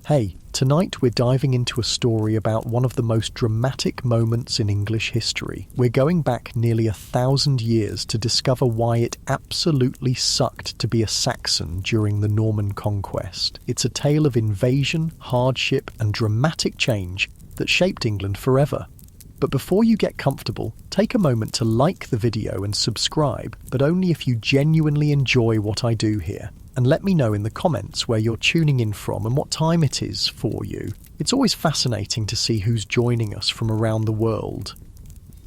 Hey, tonight we're diving into a story about one of the most dramatic moments in English history. We're going back nearly 1,000 years to discover why it absolutely sucked to be a Saxon during the Norman Conquest. It's a tale of invasion, hardship, and dramatic change that shaped England forever. But before you get comfortable, take a moment to like the video and subscribe, but only if you genuinely enjoy what I do here. And let me know in the comments where you're tuning in from and what time it is for you. It's always fascinating to see who's joining us from around the world.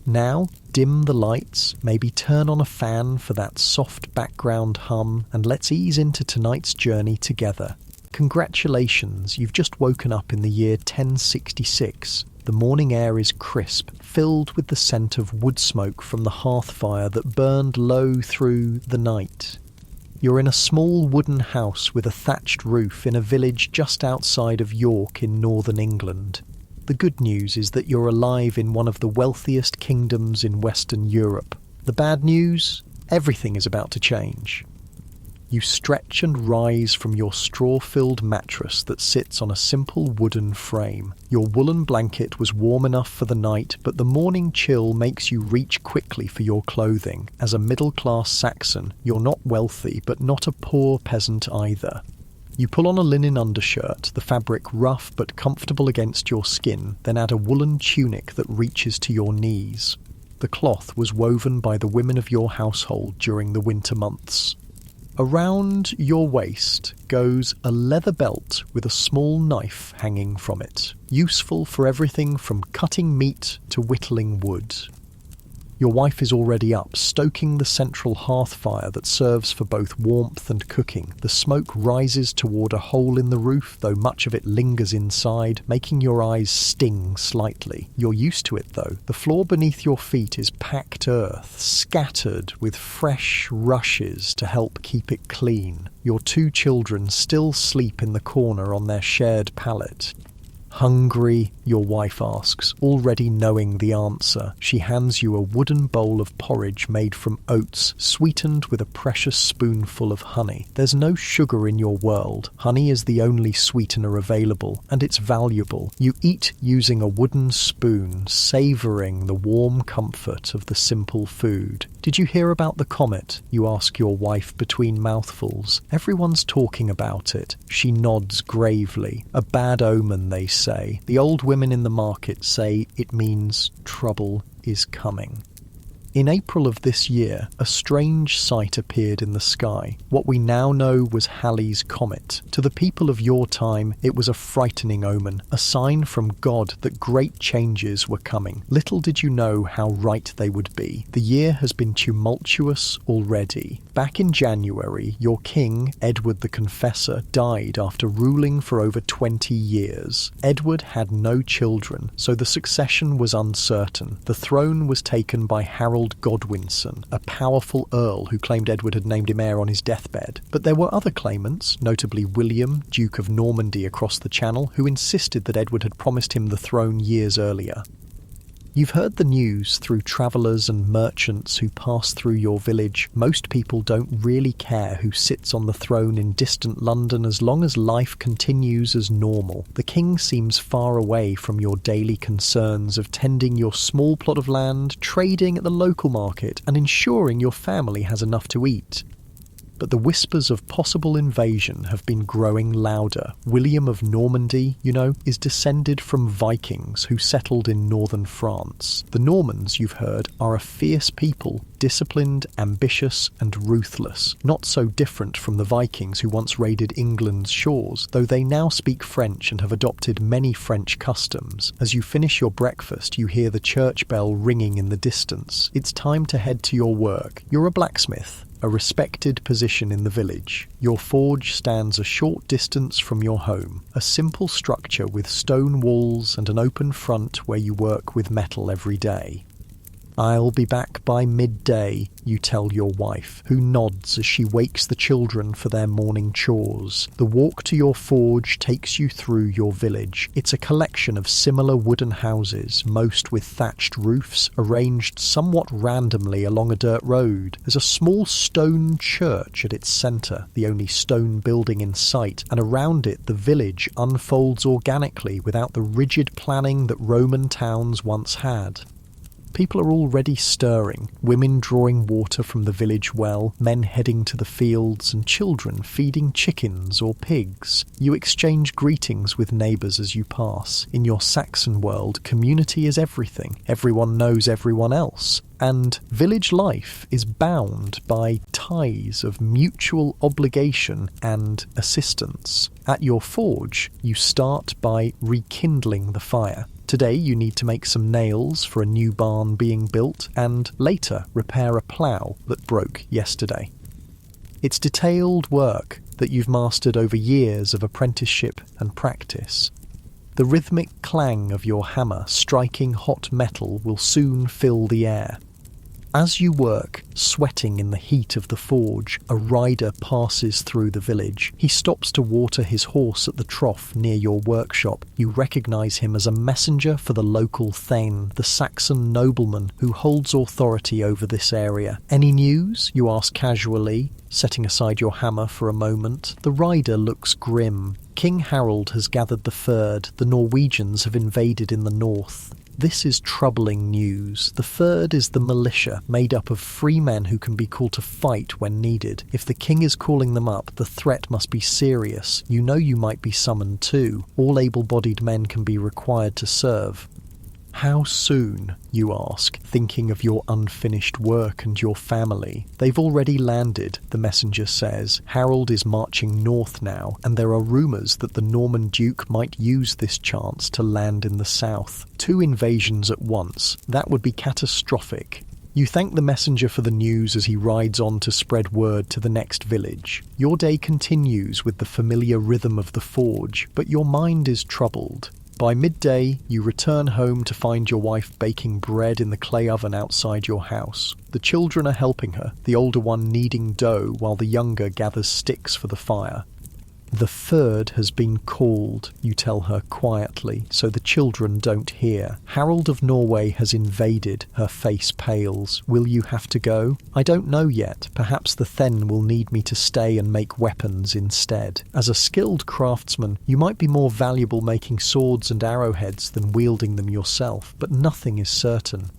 Now, dim the lights, maybe turn on a fan for that soft background hum, and let's ease into tonight's journey together. Congratulations, you've just woken up in the year 1066. The morning air is crisp, filled with the scent of wood smoke from the hearth fire that burned low through the night. You're in a small wooden house with a thatched roof in a village just outside of York in northern England. The good news is that you're alive in one of the wealthiest kingdoms in Western Europe. The bad news? Everything is about to change. You stretch and rise from your straw-filled mattress that sits on a simple wooden frame. Your woolen blanket was warm enough for the night, but the morning chill makes you reach quickly for your clothing. As a middle-class Saxon, you're not wealthy, but not a poor peasant either. You pull on a linen undershirt, the fabric rough but comfortable against your skin, then add a woolen tunic that reaches to your knees. The cloth was woven by the women of your household during the winter months. Around your waist goes a leather belt with a small knife hanging from it, useful for everything from cutting meat to whittling wood. Your wife is already up, stoking the central hearth fire that serves for both warmth and cooking. The smoke rises toward a hole in the roof, though much of it lingers inside, making your eyes sting slightly. You're used to it, though. The floor beneath your feet is packed earth, scattered with fresh rushes to help keep it clean. Your two children still sleep in the corner on their shared pallet. Hungry? Your wife asks, already knowing the answer. She hands you a wooden bowl of porridge made from oats, sweetened with a precious spoonful of honey. There's no sugar in your world. Honey is the only sweetener available, and it's valuable. You eat using a wooden spoon, savouring the warm comfort of the simple food. Did you hear about the comet? You ask your wife between mouthfuls. Everyone's talking about it. She nods gravely. A bad omen, they say. The old women in the market say it means trouble is coming. In April of this year, a strange sight appeared in the sky. What we now know was Halley's Comet. To the people of your time, it was a frightening omen, a sign from God that great changes were coming. Little did you know how right they would be. The year has been tumultuous already. Back in January, your king, Edward the Confessor, died after ruling for over 20 years. Edward had no children, so the succession was uncertain. The throne was taken by Harold Godwinson, a powerful earl who claimed Edward had named him heir on his deathbed. But there were other claimants, notably William, Duke of Normandy across the Channel, who insisted that Edward had promised him the throne years earlier. You've heard the news through travellers and merchants who pass through your village. Most people don't really care who sits on the throne in distant London as long as life continues as normal. The king seems far away from your daily concerns of tending your small plot of land, trading at the local market, and ensuring your family has enough to eat. But the whispers of possible invasion have been growing louder. William of Normandy, is descended from Vikings who settled in northern France. The Normans, you've heard, are a fierce people, disciplined, ambitious, and ruthless. Not so different from the Vikings who once raided England's shores, though they now speak French and have adopted many French customs. As you finish your breakfast, you hear the church bell ringing in the distance. It's time to head to your work. You're a blacksmith, a respected position in the village. Your forge stands a short distance from your home, a simple structure with stone walls and an open front where you work with metal every day. "I'll be back by midday," you tell your wife, who nods as she wakes the children for their morning chores. The walk to your forge takes you through your village. It's a collection of similar wooden houses, most with thatched roofs, arranged somewhat randomly along a dirt road. There's a small stone church at its centre, the only stone building in sight, and around it the village unfolds organically without the rigid planning that Roman towns once had. People are already stirring, women drawing water from the village well, men heading to the fields, and children feeding chickens or pigs. You exchange greetings with neighbours as you pass. In your Saxon world, community is everything. Everyone knows everyone else. And village life is bound by ties of mutual obligation and assistance. At your forge, you start by rekindling the fire. Today you need to make some nails for a new barn being built and later repair a plough that broke yesterday. It's detailed work that you've mastered over years of apprenticeship and practice. The rhythmic clang of your hammer striking hot metal will soon fill the air. As you work, sweating in the heat of the forge, a rider passes through the village. He stops to water his horse at the trough near your workshop. You recognise him as a messenger for the local thane, the Saxon nobleman who holds authority over this area. "Any news?" you ask casually, setting aside your hammer for a moment. The rider looks grim. "King Harold has gathered the Fyrd. The Norwegians have invaded in the north." This is troubling news. The Fyrd is the militia, made up of free men who can be called to fight when needed. If the king is calling them up, the threat must be serious. You know you might be summoned too. All able-bodied men can be required to serve. "How soon?" you ask, thinking of your unfinished work and your family. "They've already landed," the messenger says. "Harold is marching north now, and there are rumours that the Norman Duke might use this chance to land in the south. 2 invasions at once. That would be catastrophic." You thank the messenger for the news as he rides on to spread word to the next village. Your day continues with the familiar rhythm of the forge, but your mind is troubled. By midday, you return home to find your wife baking bread in the clay oven outside your house. The children are helping her, the older one kneading dough while the younger gathers sticks for the fire. "The Fyrd has been called," you tell her quietly, so the children don't hear. "Harold of Norway has invaded." Her face pales. "Will you have to go?" "I don't know yet. Perhaps the Then will need me to stay and make weapons instead. As a skilled craftsman, you might be more valuable making swords and arrowheads than wielding them yourself, but nothing is certain."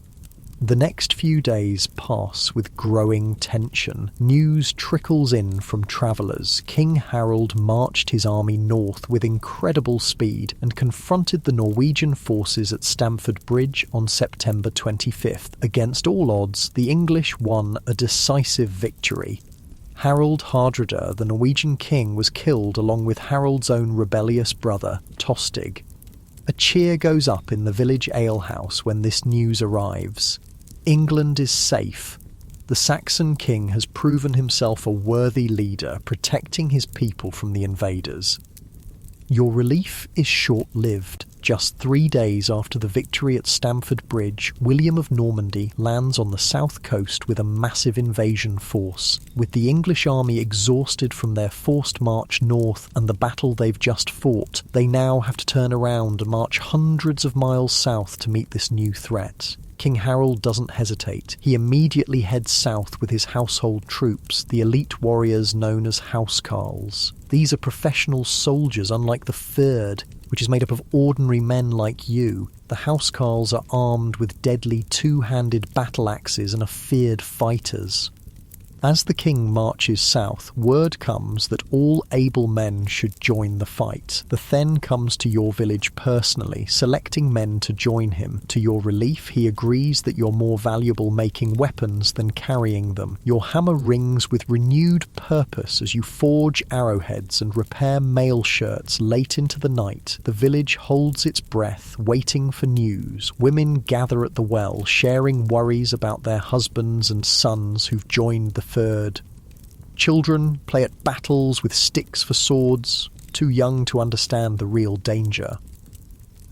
The next few days pass with growing tension. News trickles in from travellers. King Harold marched his army north with incredible speed and confronted the Norwegian forces at Stamford Bridge on September 25th. Against all odds, the English won a decisive victory. Harald Hardrada, the Norwegian king, was killed along with Harold's own rebellious brother, Tostig. A cheer goes up in the village alehouse when this news arrives. England is safe. The Saxon king has proven himself a worthy leader, protecting his people from the invaders. Your relief is short-lived. Just 3 days after the victory at Stamford Bridge, William of Normandy lands on the south coast with a massive invasion force. With the English army exhausted from their forced march north and the battle they've just fought, they now have to turn around and march hundreds of miles south to meet this new threat. King Harold doesn't hesitate. He immediately heads south with his household troops, the elite warriors known as housecarls. These are professional soldiers unlike the Fyrd, which is made up of ordinary men like you. The housecarls are armed with deadly 2-handed battle axes and are feared fighters. As the king marches south, word comes that all able men should join the fight. The Then comes to your village personally, selecting men to join him. To your relief, he agrees that you're more valuable making weapons than carrying them. Your hammer rings with renewed purpose as you forge arrowheads and repair mail shirts late into the night. The village holds its breath, waiting for news. Women gather at the well, sharing worries about their husbands and sons who've joined the Fyrd. Children play at battles with sticks for swords, too young to understand the real danger.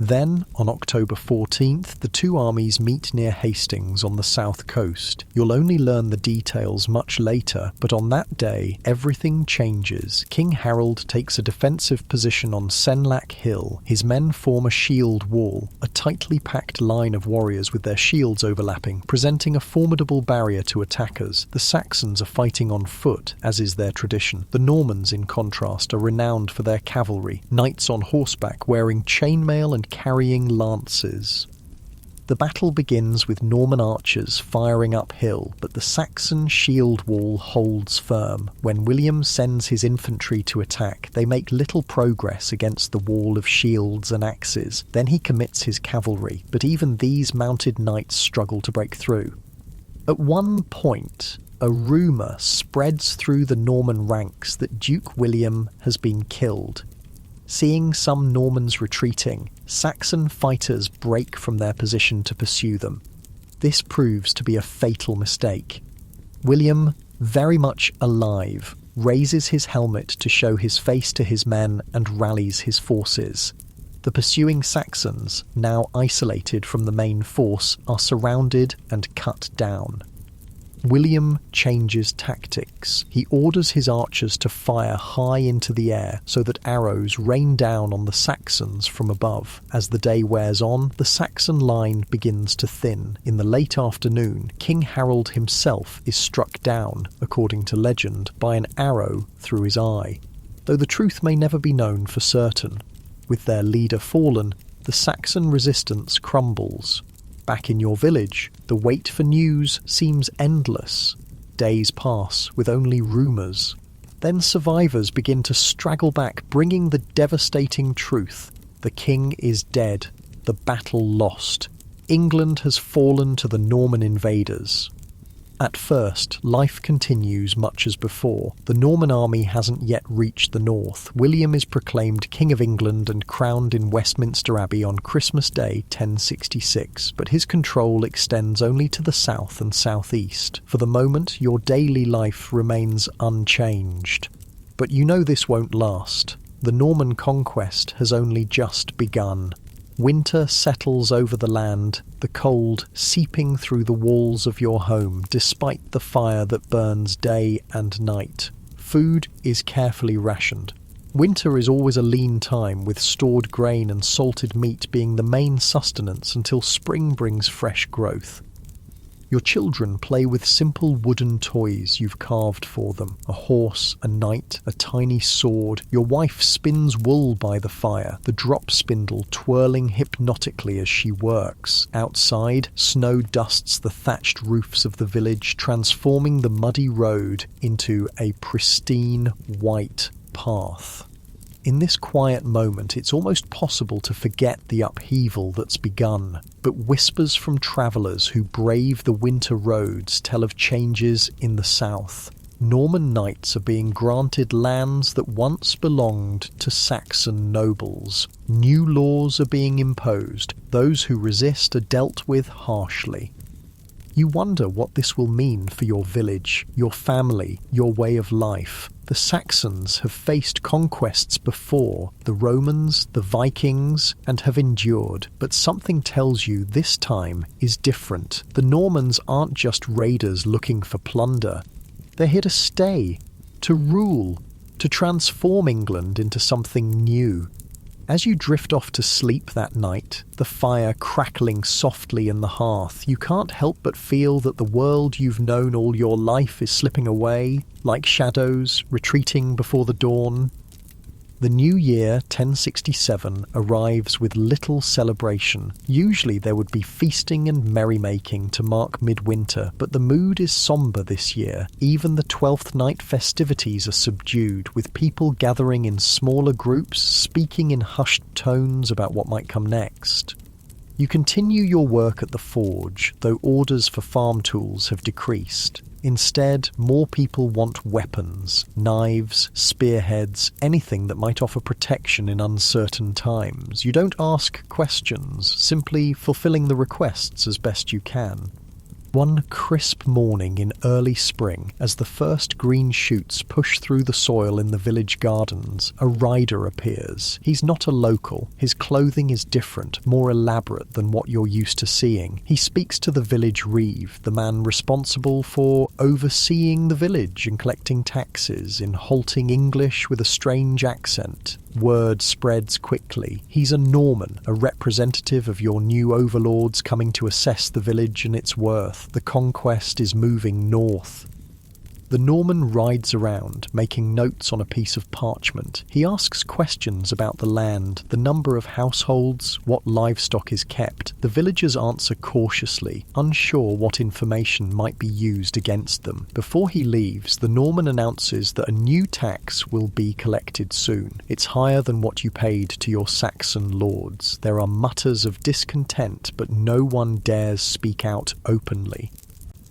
Then, on October 14th, the two armies meet near Hastings on the south coast. You'll only learn the details much later, but on that day, everything changes. King Harold takes a defensive position on Senlac Hill. His men form a shield wall, a tightly packed line of warriors with their shields overlapping, presenting a formidable barrier to attackers. The Saxons are fighting on foot, as is their tradition. The Normans, in contrast, are renowned for their cavalry, knights on horseback wearing chainmail and carrying lances. The battle begins with Norman archers firing uphill, but the Saxon shield wall holds firm. When William sends his infantry to attack, they make little progress against the wall of shields and axes. Then he commits his cavalry, but even these mounted knights struggle to break through. At one point, a rumour spreads through the Norman ranks that Duke William has been killed. Seeing some Normans retreating, Saxon fighters break from their position to pursue them. This proves to be a fatal mistake. William, very much alive, raises his helmet to show his face to his men and rallies his forces. The pursuing Saxons, now isolated from the main force, are surrounded and cut down. William changes tactics. He orders his archers to fire high into the air so that arrows rain down on the Saxons from above. As the day wears on, the Saxon line begins to thin. In the late afternoon, King Harold himself is struck down, according to legend, by an arrow through his eye. Though the truth may never be known for certain. With their leader fallen, the Saxon resistance crumbles. Back in your village, the wait for news seems endless. Days pass with only rumours. Then survivors begin to straggle back, bringing the devastating truth. The king is dead, the battle lost. England has fallen to the Norman invaders. At first, life continues much as before. The Norman army hasn't yet reached the north. William is proclaimed King of England and crowned in Westminster Abbey on Christmas Day 1066, but his control extends only to the south and southeast. For the moment, your daily life remains unchanged. But you know this won't last. The Norman conquest has only just begun. Winter settles over the land, the cold seeping through the walls of your home despite the fire that burns day and night. Food is carefully rationed. Winter is always a lean time, with stored grain and salted meat being the main sustenance until spring brings fresh growth. Your children play with simple wooden toys you've carved for them. A horse, a knight, a tiny sword. Your wife spins wool by the fire, the drop spindle twirling hypnotically as she works. Outside, snow dusts the thatched roofs of the village, transforming the muddy road into a pristine white path. In this quiet moment, it's almost possible to forget the upheaval that's begun, but whispers from travellers who brave the winter roads tell of changes in the south. Norman knights are being granted lands that once belonged to Saxon nobles. New laws are being imposed. Those who resist are dealt with harshly. You wonder what this will mean for your village, your family, your way of life. The Saxons have faced conquests before, the Romans, the Vikings, and have endured. But something tells you this time is different. The Normans aren't just raiders looking for plunder. They're here to stay, to rule, to transform England into something new. As you drift off to sleep that night, the fire crackling softly in the hearth, you can't help but feel that the world you've known all your life is slipping away, like shadows retreating before the dawn. The new year, 1067, arrives with little celebration. Usually there would be feasting and merrymaking to mark midwinter, but the mood is sombre this year. Even the 12th night festivities are subdued, with people gathering in smaller groups, speaking in hushed tones about what might come next. You continue your work at the forge, though orders for farm tools have decreased. Instead, more people want weapons, knives, spearheads, anything that might offer protection in uncertain times. You don't ask questions, simply fulfilling the requests as best you can. One crisp morning in early spring, as the first green shoots push through the soil in the village gardens, a rider appears. He's not a local. His clothing is different, more elaborate than what you're used to seeing. He speaks to the village reeve, the man responsible for overseeing the village and collecting taxes, in halting English with a strange accent. Word spreads quickly. He's a Norman, a representative of your new overlords coming to assess the village and its worth. The Conquest is moving north. The Norman rides around, making notes on a piece of parchment. He asks questions about the land, the number of households, what livestock is kept. The villagers answer cautiously, unsure what information might be used against them. Before he leaves, the Norman announces that a new tax will be collected soon. It's higher than what you paid to your Saxon lords. There are mutters of discontent, but no one dares speak out openly.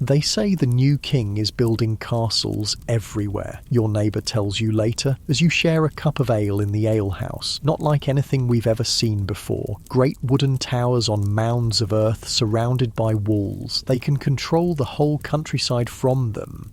They say the new king is building castles everywhere, your neighbour tells you later, as you share a cup of ale in the alehouse, not like anything we've ever seen before. Great wooden towers on mounds of earth surrounded by walls. They can control the whole countryside from them.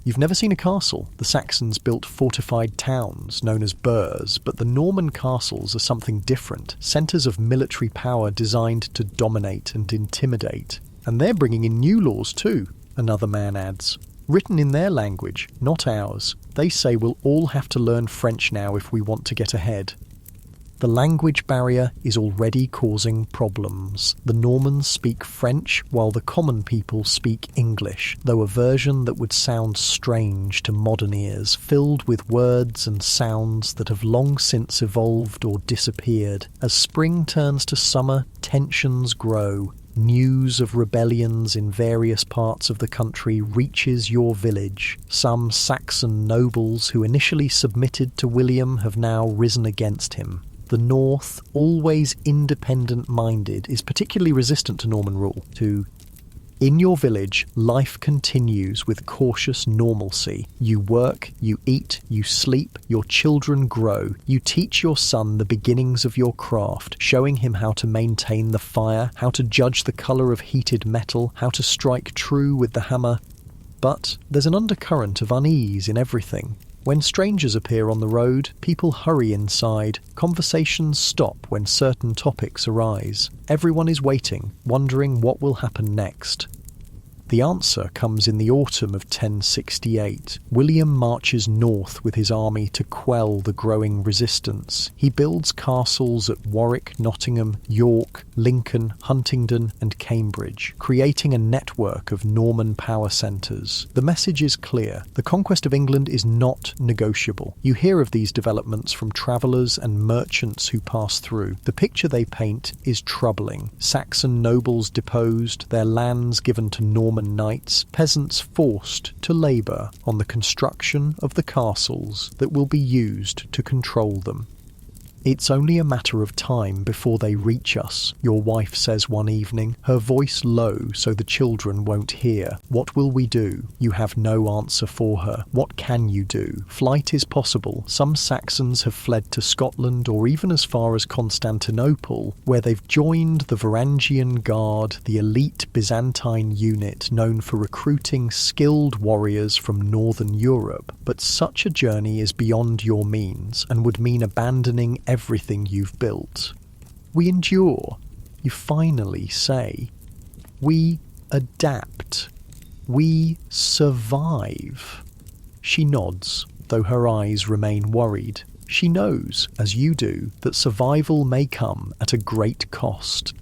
You've never seen a castle. The Saxons built fortified towns, known as burhs, but the Norman castles are something different, centres of military power designed to dominate and intimidate. And they're bringing in new laws too, another man adds. Written in their language, not ours. They say we'll all have to learn French now if we want to get ahead. The language barrier is already causing problems. The Normans speak French while the common people speak English, though a version that would sound strange to modern ears, filled with words and sounds that have long since evolved or disappeared. As spring turns to summer, tensions grow. News of rebellions in various parts of the country reaches your village. Some Saxon nobles who initially submitted to William have now risen against him. The North, always independent-minded, is particularly resistant to Norman rule. In your village, life continues with cautious normalcy. You work, you eat, you sleep, your children grow. You teach your son the beginnings of your craft, showing him how to maintain the fire, how to judge the colour of heated metal, how to strike true with the hammer. But there's an undercurrent of unease in everything. When strangers appear on the road, people hurry inside. Conversations stop when certain topics arise. Everyone is waiting, wondering what will happen next. The answer comes in the autumn of 1068. William marches north with his army to quell the growing resistance. He builds castles at Warwick, Nottingham, York, Lincoln, Huntingdon and Cambridge, creating a network of Norman power centres. The message is clear. The conquest of England is not negotiable. You hear of these developments from travellers and merchants who pass through. The picture they paint is troubling. Saxon nobles deposed, their lands given to Norman knights, peasants forced to labour on the construction of the castles that will be used to control them. It's only a matter of time before they reach us, your wife says one evening, her voice low so the children won't hear. What will we do? You have no answer for her. What can you do? Flight is possible. Some Saxons have fled to Scotland or even as far as Constantinople, where they've joined the Varangian Guard, the elite Byzantine unit known for recruiting skilled warriors from northern Europe. But such a journey is beyond your means and would mean abandoning everything you've built. We endure, you finally say. We adapt. We survive. She nods, though her eyes remain worried. She knows, as you do, that survival may come at a great cost.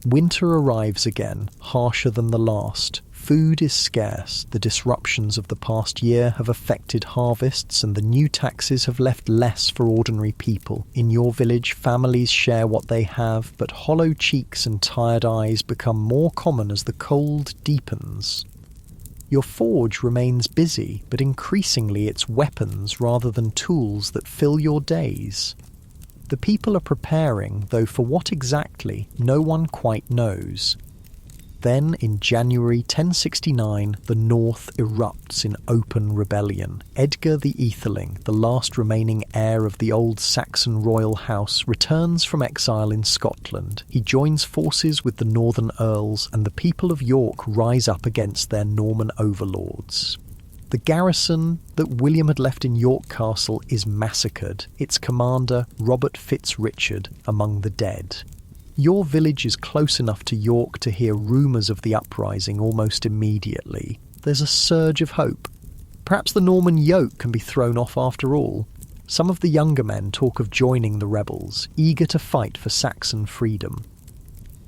Winter arrives again, harsher than the last. Food is scarce. The disruptions of the past year have affected harvests and the new taxes have left less for ordinary people. In your village, families share what they have, but hollow cheeks and tired eyes become more common as the cold deepens. Your forge remains busy, but increasingly it's weapons rather than tools that fill your days. The people are preparing, though for what exactly, no one quite knows. Then, in January 1069, the North erupts in open rebellion. Edgar the Aetheling, the last remaining heir of the old Saxon royal house, returns from exile in Scotland. He joins forces with the northern earls, and the people of York rise up against their Norman overlords. The garrison that William had left in York Castle is massacred, its commander, Robert Fitzrichard, among the dead. Your village is close enough to York to hear rumours of the uprising almost immediately. There's a surge of hope. Perhaps the Norman yoke can be thrown off after all. Some of the younger men talk of joining the rebels, eager to fight for Saxon freedom.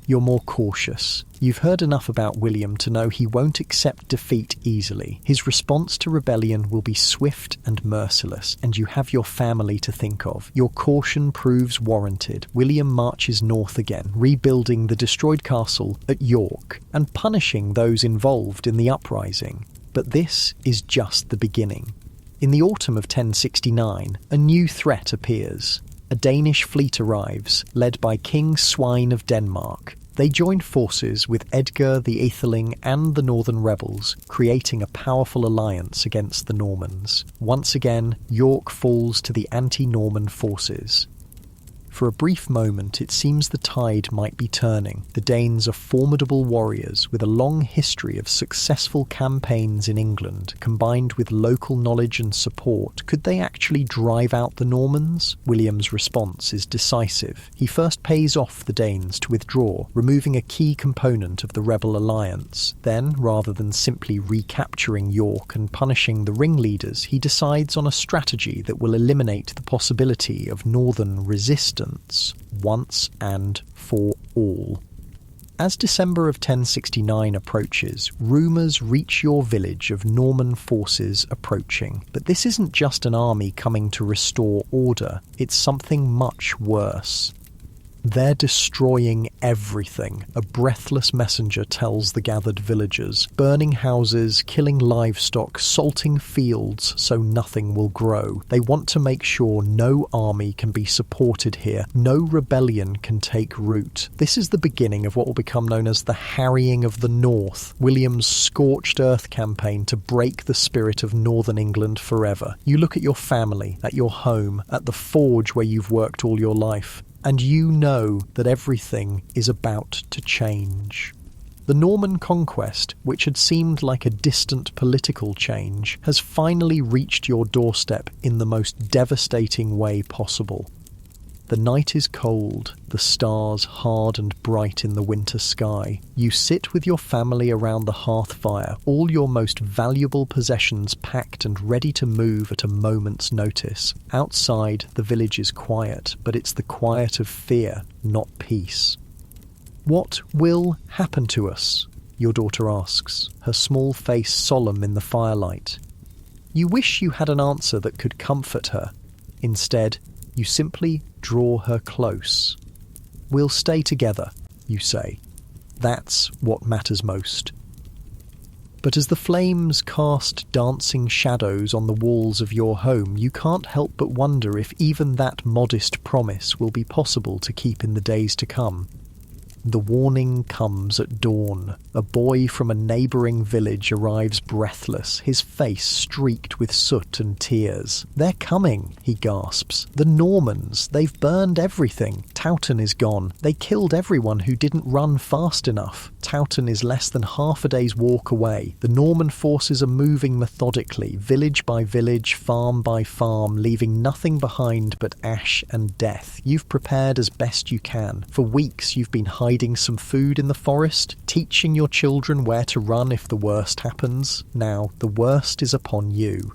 You're more cautious. You've heard enough about William to know he won't accept defeat easily. His response to rebellion will be swift and merciless, and you have your family to think of. Your caution proves warranted. William marches north again, rebuilding the destroyed castle at York and punishing those involved in the uprising. But this is just the beginning. In the autumn of 1069, a new threat appears. A Danish fleet arrives, led by King Svein of Denmark. They joined forces with Edgar the Aetheling and the northern rebels, creating a powerful alliance against the Normans. Once again, York falls to the anti-Norman forces. For a brief moment, it seems the tide might be turning. The Danes are formidable warriors with a long history of successful campaigns in England, combined with local knowledge and support. Could they actually drive out the Normans? William's response is decisive. He first pays off the Danes to withdraw, removing a key component of the rebel alliance. Then, rather than simply recapturing York and punishing the ringleaders, he decides on a strategy that will eliminate the possibility of northern resistance once and for all. As December of 1069 approaches, rumours reach your village of Norman forces approaching. But this isn't just an army coming to restore order, it's something much worse. They're destroying everything, a breathless messenger tells the gathered villagers. Burning houses, killing livestock, salting fields so nothing will grow. They want to make sure no army can be supported here, no rebellion can take root. This is the beginning of what will become known as the Harrying of the North, William's scorched earth campaign to break the spirit of northern England forever. You look at your family, at your home, at the forge where you've worked all your life, and you know that everything is about to change. The Norman Conquest, which had seemed like a distant political change, has finally reached your doorstep in the most devastating way possible. The night is cold, the stars hard and bright in the winter sky. You sit with your family around the hearth fire, all your most valuable possessions packed and ready to move at a moment's notice. Outside, the village is quiet, but it's the quiet of fear, not peace. "What will happen to us?" your daughter asks, her small face solemn in the firelight. You wish you had an answer that could comfort her. Instead, you simply draw her close. "We'll stay together," you say. That's what matters most. But as the flames cast dancing shadows on the walls of your home, you can't help but wonder if even that modest promise will be possible to keep in the days to come. The warning comes at dawn. A boy from a neighbouring village arrives breathless, his face streaked with soot and tears. "They're coming," he gasps. "The Normans, they've burned everything. Towton is gone. They killed everyone who didn't run fast enough. Towton is less than half a day's walk away. The Norman forces are moving methodically, village by village, farm by farm, leaving nothing behind but ash and death. You've prepared as best you can. For weeks you've been hiding some food in the forest, teaching your children where to run if the worst happens. Now, the worst is upon you.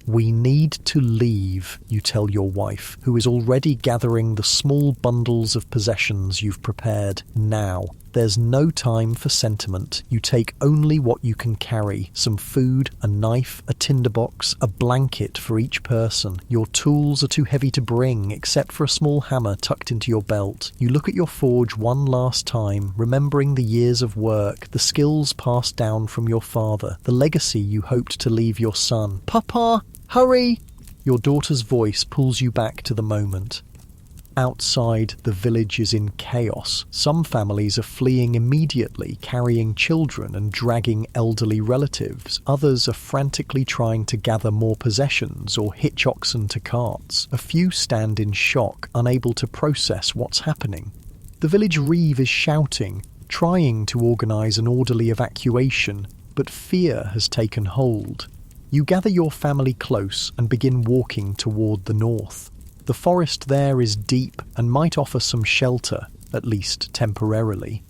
We need to leave, you tell your wife, who is already gathering the small bundles of possessions you've prepared now. There's no time for sentiment. You take only what you can carry. Some food, a knife, a tinderbox, a blanket for each person. Your tools are too heavy to bring, except for a small hammer tucked into your belt. You look at your forge one last time, remembering the years of work, the skills passed down from your father, the legacy you hoped to leave your son. "Papa, hurry!" Your daughter's voice pulls you back to the moment. Outside, the village is in chaos. Some families are fleeing immediately, carrying children and dragging elderly relatives. Others are frantically trying to gather more possessions or hitch oxen to carts. A few stand in shock, unable to process what's happening. The village reeve is shouting, trying to organise an orderly evacuation, but fear has taken hold. You gather your family close and begin walking toward the north. The forest there is deep and might offer some shelter, at least temporarily.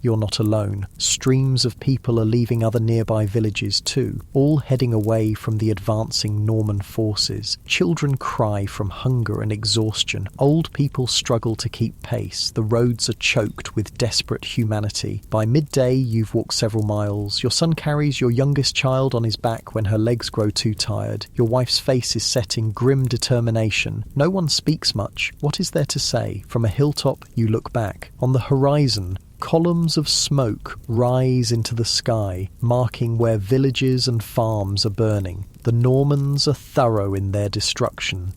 You're not alone. Streams of people are leaving other nearby villages too, all heading away from the advancing Norman forces. Children cry from hunger and exhaustion. Old people struggle to keep pace. The roads are choked with desperate humanity. By midday, you've walked several miles. Your son carries your youngest child on his back when her legs grow too tired. Your wife's face is set in grim determination. No one speaks much. What is there to say? From a hilltop, you look back. On the horizon, columns of smoke rise into the sky, marking where villages and farms are burning. The Normans are thorough in their destruction.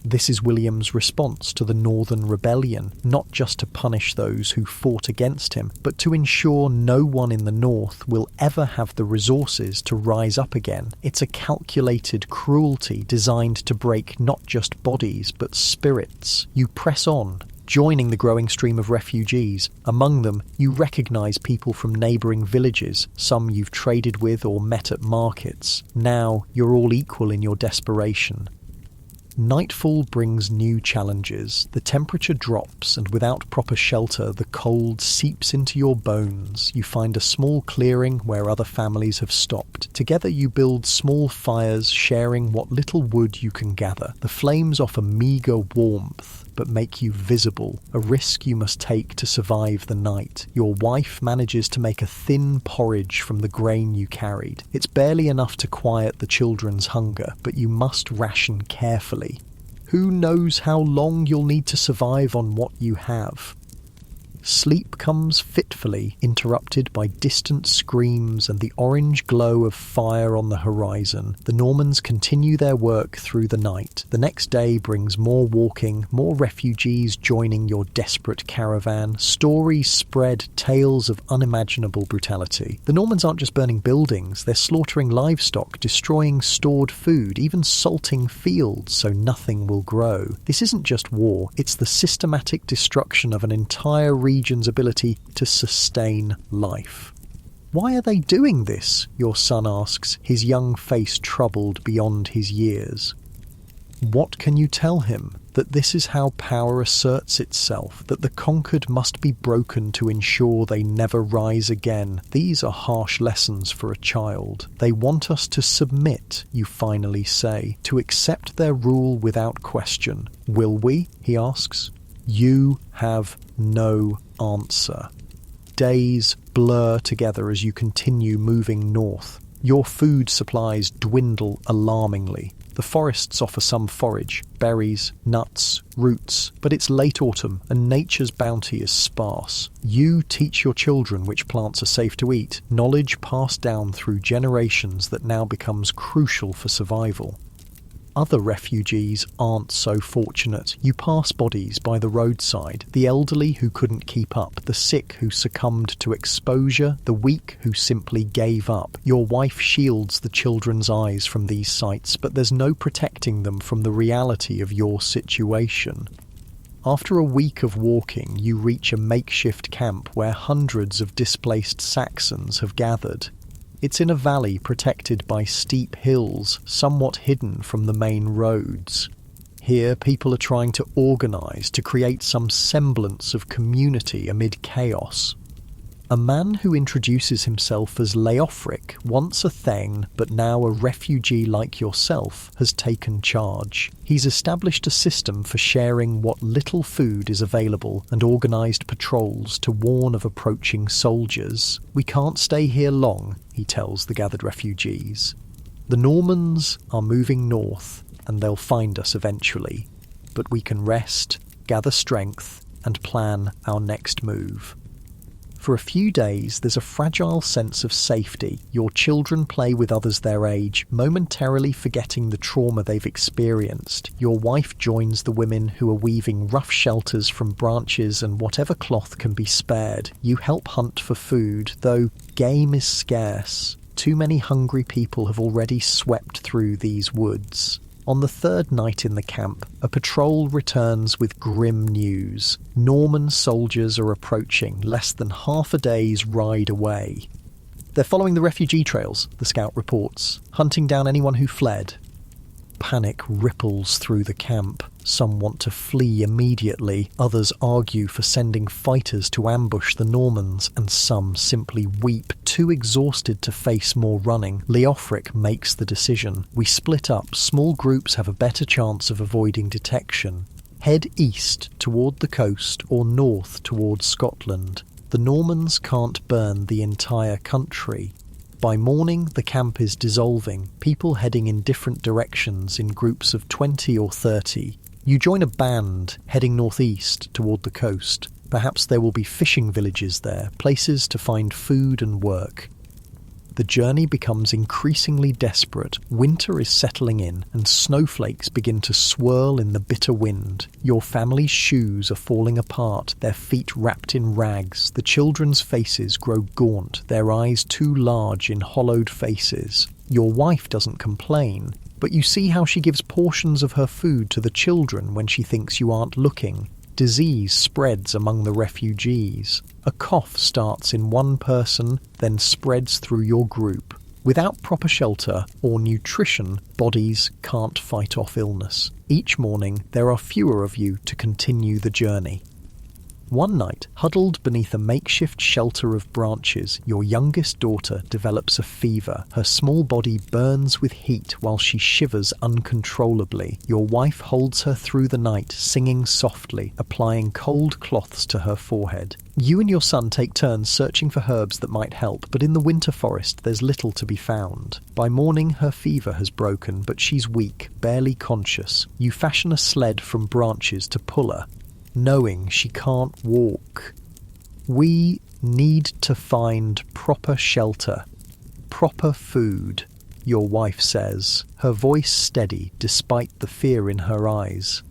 This is William's response to the Northern Rebellion, not just to punish those who fought against him, but to ensure no one in the north will ever have the resources to rise up again. It's a calculated cruelty designed to break not just bodies, but spirits. You press on, joining the growing stream of refugees. Among them, you recognise people from neighbouring villages, some you've traded with or met at markets. Now, you're all equal in your desperation. Nightfall brings new challenges. The temperature drops, and without proper shelter, the cold seeps into your bones. You find a small clearing where other families have stopped. Together you build small fires, sharing what little wood you can gather. The flames offer meagre warmth, but make you visible, a risk you must take to survive the night. Your wife manages to make a thin porridge from the grain you carried. It's barely enough to quiet the children's hunger, but you must ration carefully. Who knows how long you'll need to survive on what you have? Sleep comes fitfully, interrupted by distant screams and the orange glow of fire on the horizon. The Normans continue their work through the night. The next day brings more walking, more refugees joining your desperate caravan. Stories spread tales of unimaginable brutality. The Normans aren't just burning buildings, they're slaughtering livestock, destroying stored food, even salting fields so nothing will grow. This isn't just war, it's the systematic destruction of an entire region's ability to sustain life. Why are they doing this? Your son asks, his young face troubled beyond his years. What can you tell him? That this is how power asserts itself, that the conquered must be broken to ensure they never rise again. These are harsh lessons for a child. They want us to submit, you finally say, to accept their rule without question. Will we? He asks. You have no answer. Days blur together as you continue moving north. Your food supplies dwindle alarmingly. The forests offer some forage, berries, nuts, roots, but it's late autumn and nature's bounty is sparse. You teach your children which plants are safe to eat, knowledge passed down through generations that now becomes crucial for survival. Other refugees aren't so fortunate. You pass bodies by the roadside, the elderly who couldn't keep up, the sick who succumbed to exposure, the weak who simply gave up. Your wife shields the children's eyes from these sights, but there's no protecting them from the reality of your situation. After a week of walking, you reach a makeshift camp where hundreds of displaced Saxons have gathered. It's in a valley protected by steep hills, somewhat hidden from the main roads. Here, people are trying to organise to create some semblance of community amid chaos. A man who introduces himself as Leofric, once a Thane but now a refugee like yourself, has taken charge. He's established a system for sharing what little food is available and organised patrols to warn of approaching soldiers. We can't stay here long, he tells the gathered refugees. The Normans are moving north and they'll find us eventually, but we can rest, gather strength and plan our next move. For a few days, there's a fragile sense of safety. Your children play with others their age, momentarily forgetting the trauma they've experienced. Your wife joins the women who are weaving rough shelters from branches and whatever cloth can be spared. You help hunt for food, though game is scarce. Too many hungry people have already swept through these woods. On the third night in the camp, a patrol returns with grim news. Norman soldiers are approaching, less than half a day's ride away. They're following the refugee trails, the scout reports, hunting down anyone who fled. Panic ripples through the camp. Some want to flee immediately, others argue for sending fighters to ambush the Normans, and some simply weep, too exhausted to face more running. Leofric makes the decision. We split up. Small groups have a better chance of avoiding detection. Head east toward the coast or north towards Scotland. The Normans can't burn the entire country. By morning, the camp is dissolving, people heading in different directions in groups of 20 or 30. You join a band heading northeast toward the coast. Perhaps there will be fishing villages there, places to find food and work. The journey becomes increasingly desperate. Winter is settling in, and snowflakes begin to swirl in the bitter wind. Your family's shoes are falling apart, their feet wrapped in rags. The children's faces grow gaunt, their eyes too large in hollowed faces. Your wife doesn't complain, but you see how she gives portions of her food to the children when she thinks you aren't looking. Disease spreads among the refugees. A cough starts in one person, then spreads through your group. Without proper shelter or nutrition, bodies can't fight off illness. Each morning, there are fewer of you to continue the journey. One night, huddled beneath a makeshift shelter of branches, your youngest daughter develops a fever. Her small body burns with heat while she shivers uncontrollably. Your wife holds her through the night, singing softly, applying cold cloths to her forehead. You and your son take turns searching for herbs that might help, but in the winter forest there's little to be found. By morning, her fever has broken, but she's weak, barely conscious. You fashion a sled from branches to pull her, knowing she can't walk. We need to find proper shelter, proper food, your wife says, her voice steady despite the fear in her eyes.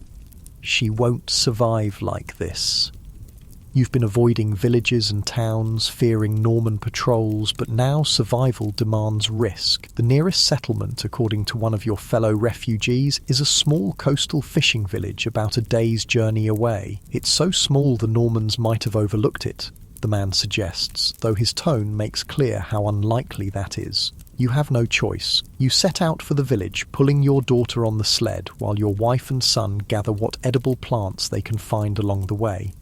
She won't survive like this. You've been avoiding villages and towns, fearing Norman patrols, but now survival demands risk. The nearest settlement, according to one of your fellow refugees, is a small coastal fishing village about a day's journey away. It's so small the Normans might have overlooked it, the man suggests, though his tone makes clear how unlikely that is. You have no choice. You set out for the village, pulling your daughter on the sled, while your wife and son gather what edible plants they can find along the way.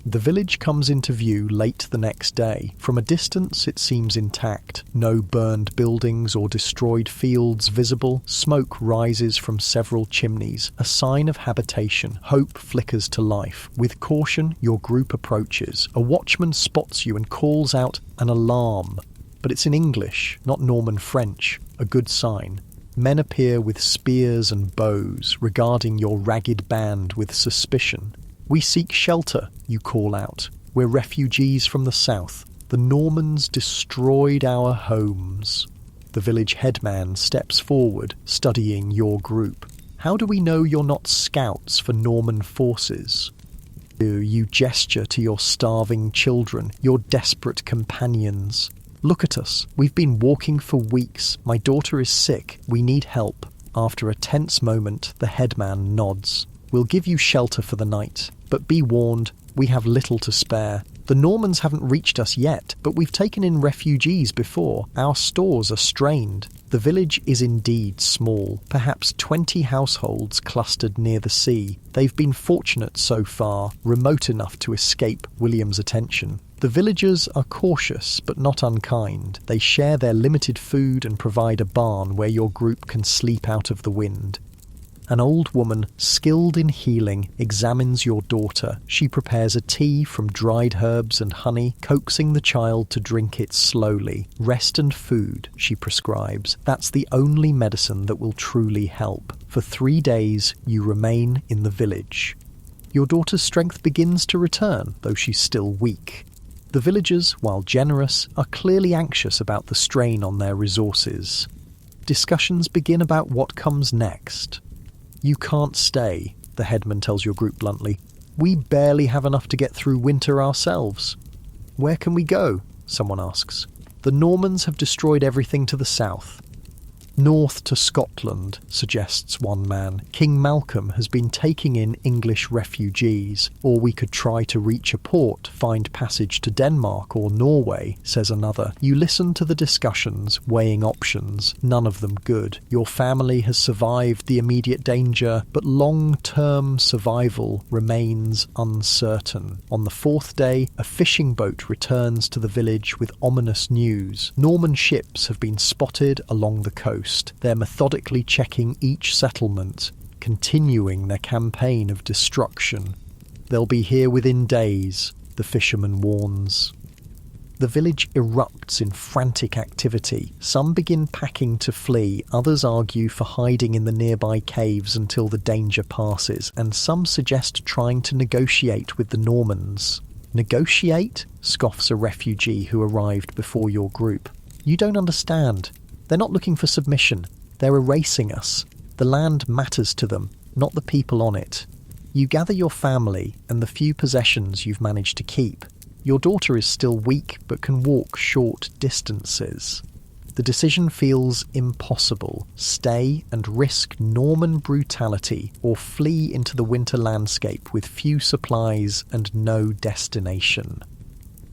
The village comes into view late the next day. From a distance, it seems intact. No burned buildings or destroyed fields visible. Smoke rises from several chimneys, a sign of habitation. Hope flickers to life. With caution, your group approaches. A watchman spots you and calls out an alarm. But it's in English, not Norman French. A good sign. Men appear with spears and bows, regarding your ragged band with suspicion. We seek shelter, you call out. We're refugees from the south. The Normans destroyed our homes. The village headman steps forward, studying your group. How do we know you're not scouts for Norman forces? You gesture to your starving children, your desperate companions. Look at us. We've been walking for weeks. My daughter is sick. We need help. After a tense moment, the headman nods. We'll give you shelter for the night, but be warned, we have little to spare. The Normans haven't reached us yet, but we've taken in refugees before. Our stores are strained. The village is indeed small, perhaps 20 households clustered near the sea. They've been fortunate so far, remote enough to escape William's attention. The villagers are cautious but not unkind. They share their limited food and provide a barn where your group can sleep out of the wind. An old woman, skilled in healing, examines your daughter. She prepares a tea from dried herbs and honey, coaxing the child to drink it slowly. Rest and food, she prescribes. That's the only medicine that will truly help. For 3 days, you remain in the village. Your daughter's strength begins to return, though she's still weak. The villagers, while generous, are clearly anxious about the strain on their resources. Discussions begin about what comes next. "You can't stay," the headman tells your group bluntly. "We barely have enough to get through winter ourselves." "Where can we go?" someone asks. "The Normans have destroyed everything to the south." "North to Scotland," suggests one man. "King Malcolm has been taking in English refugees. Or we could try to reach a port, find passage to Denmark or Norway," says another. You listen to the discussions, weighing options, none of them good. Your family has survived the immediate danger, but long-term survival remains uncertain. On the fourth day, a fishing boat returns to the village with ominous news. Norman ships have been spotted along the coast. They're methodically checking each settlement, continuing their campaign of destruction. "They'll be here within days," the fisherman warns. The village erupts in frantic activity. Some begin packing to flee, others argue for hiding in the nearby caves until the danger passes, and some suggest trying to negotiate with the Normans. "Negotiate?" scoffs a refugee who arrived before your group. "You don't understand. They're not looking for submission. They're erasing us. The land matters to them, not the people on it. You gather your family and the few possessions you've managed to keep. Your daughter is still weak but can walk short distances. The decision feels impossible. Stay and risk Norman brutality, or flee into the winter landscape with few supplies and no destination.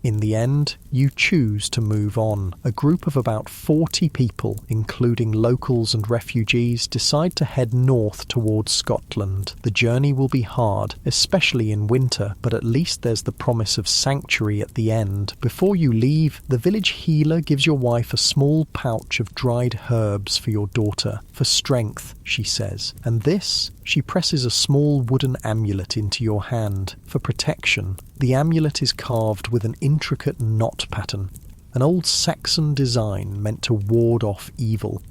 In the end, you choose to move on. A group of about 40 people, including locals and refugees, decide to head north towards Scotland. The journey will be hard, especially in winter, but at least there's the promise of sanctuary at the end. Before you leave, the village healer gives your wife a small pouch of dried herbs for your daughter. "For strength," she says. "And this?" She presses a small wooden amulet into your hand. "For protection." The amulet is carved with an intricate knot pattern, an old Saxon design meant to ward off evil.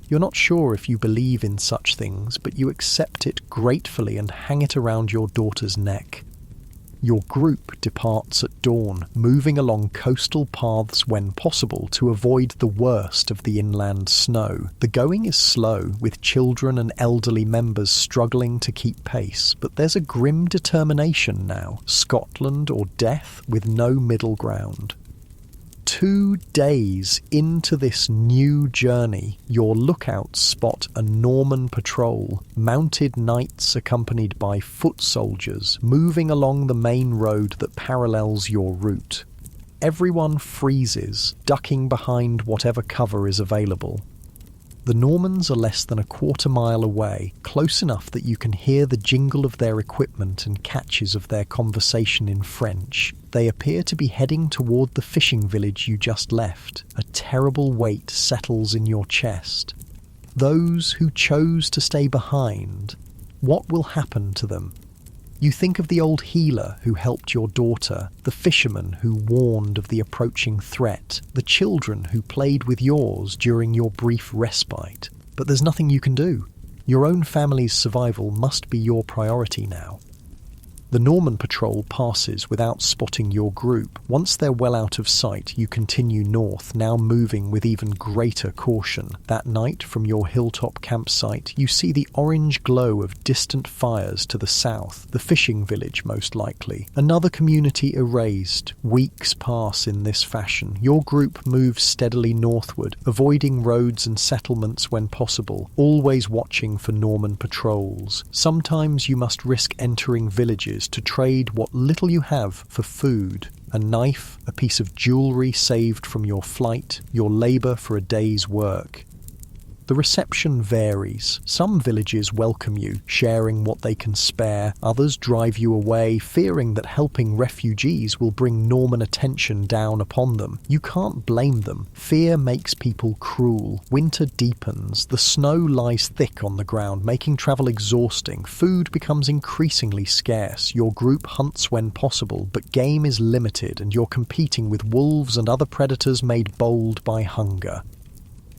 You're not sure if you believe in such things, but you accept it gratefully and hang it around your daughter's neck. Your group departs at dawn, moving along coastal paths when possible to avoid the worst of the inland snow. The going is slow, with children and elderly members struggling to keep pace, but there's a grim determination now, Scotland or death, with no middle ground. 2 days into this new journey, your lookouts spot a Norman patrol, mounted knights accompanied by foot soldiers, moving along the main road that parallels your route. Everyone freezes, ducking behind whatever cover is available. The Normans are less than a quarter-mile away, close enough that you can hear the jingle of their equipment and catches of their conversation in French. They appear to be heading toward the fishing village you just left. A terrible weight settles in your chest. Those who chose to stay behind, what will happen to them? You think of the old healer who helped your daughter, the fisherman who warned of the approaching threat, the children who played with yours during your brief respite. But there's nothing you can do. Your own family's survival must be your priority now. The Norman patrol passes without spotting your group. Once they're well out of sight, you continue north, now moving with even greater caution. That night, from your hilltop campsite, you see the orange glow of distant fires to the south, the fishing village most likely. Another community erased. Weeks pass in this fashion. Your group moves steadily northward, avoiding roads and settlements when possible, always watching for Norman patrols. Sometimes you must risk entering villages to trade what little you have for food. A knife, a piece of jewellery saved from your flight, your labour for a day's work. The reception varies. Some villages welcome you, sharing what they can spare. Others drive you away, fearing that helping refugees will bring Norman attention down upon them. You can't blame them. Fear makes people cruel. Winter deepens. The snow lies thick on the ground, making travel exhausting. Food becomes increasingly scarce. Your group hunts when possible, but game is limited and you're competing with wolves and other predators made bold by hunger.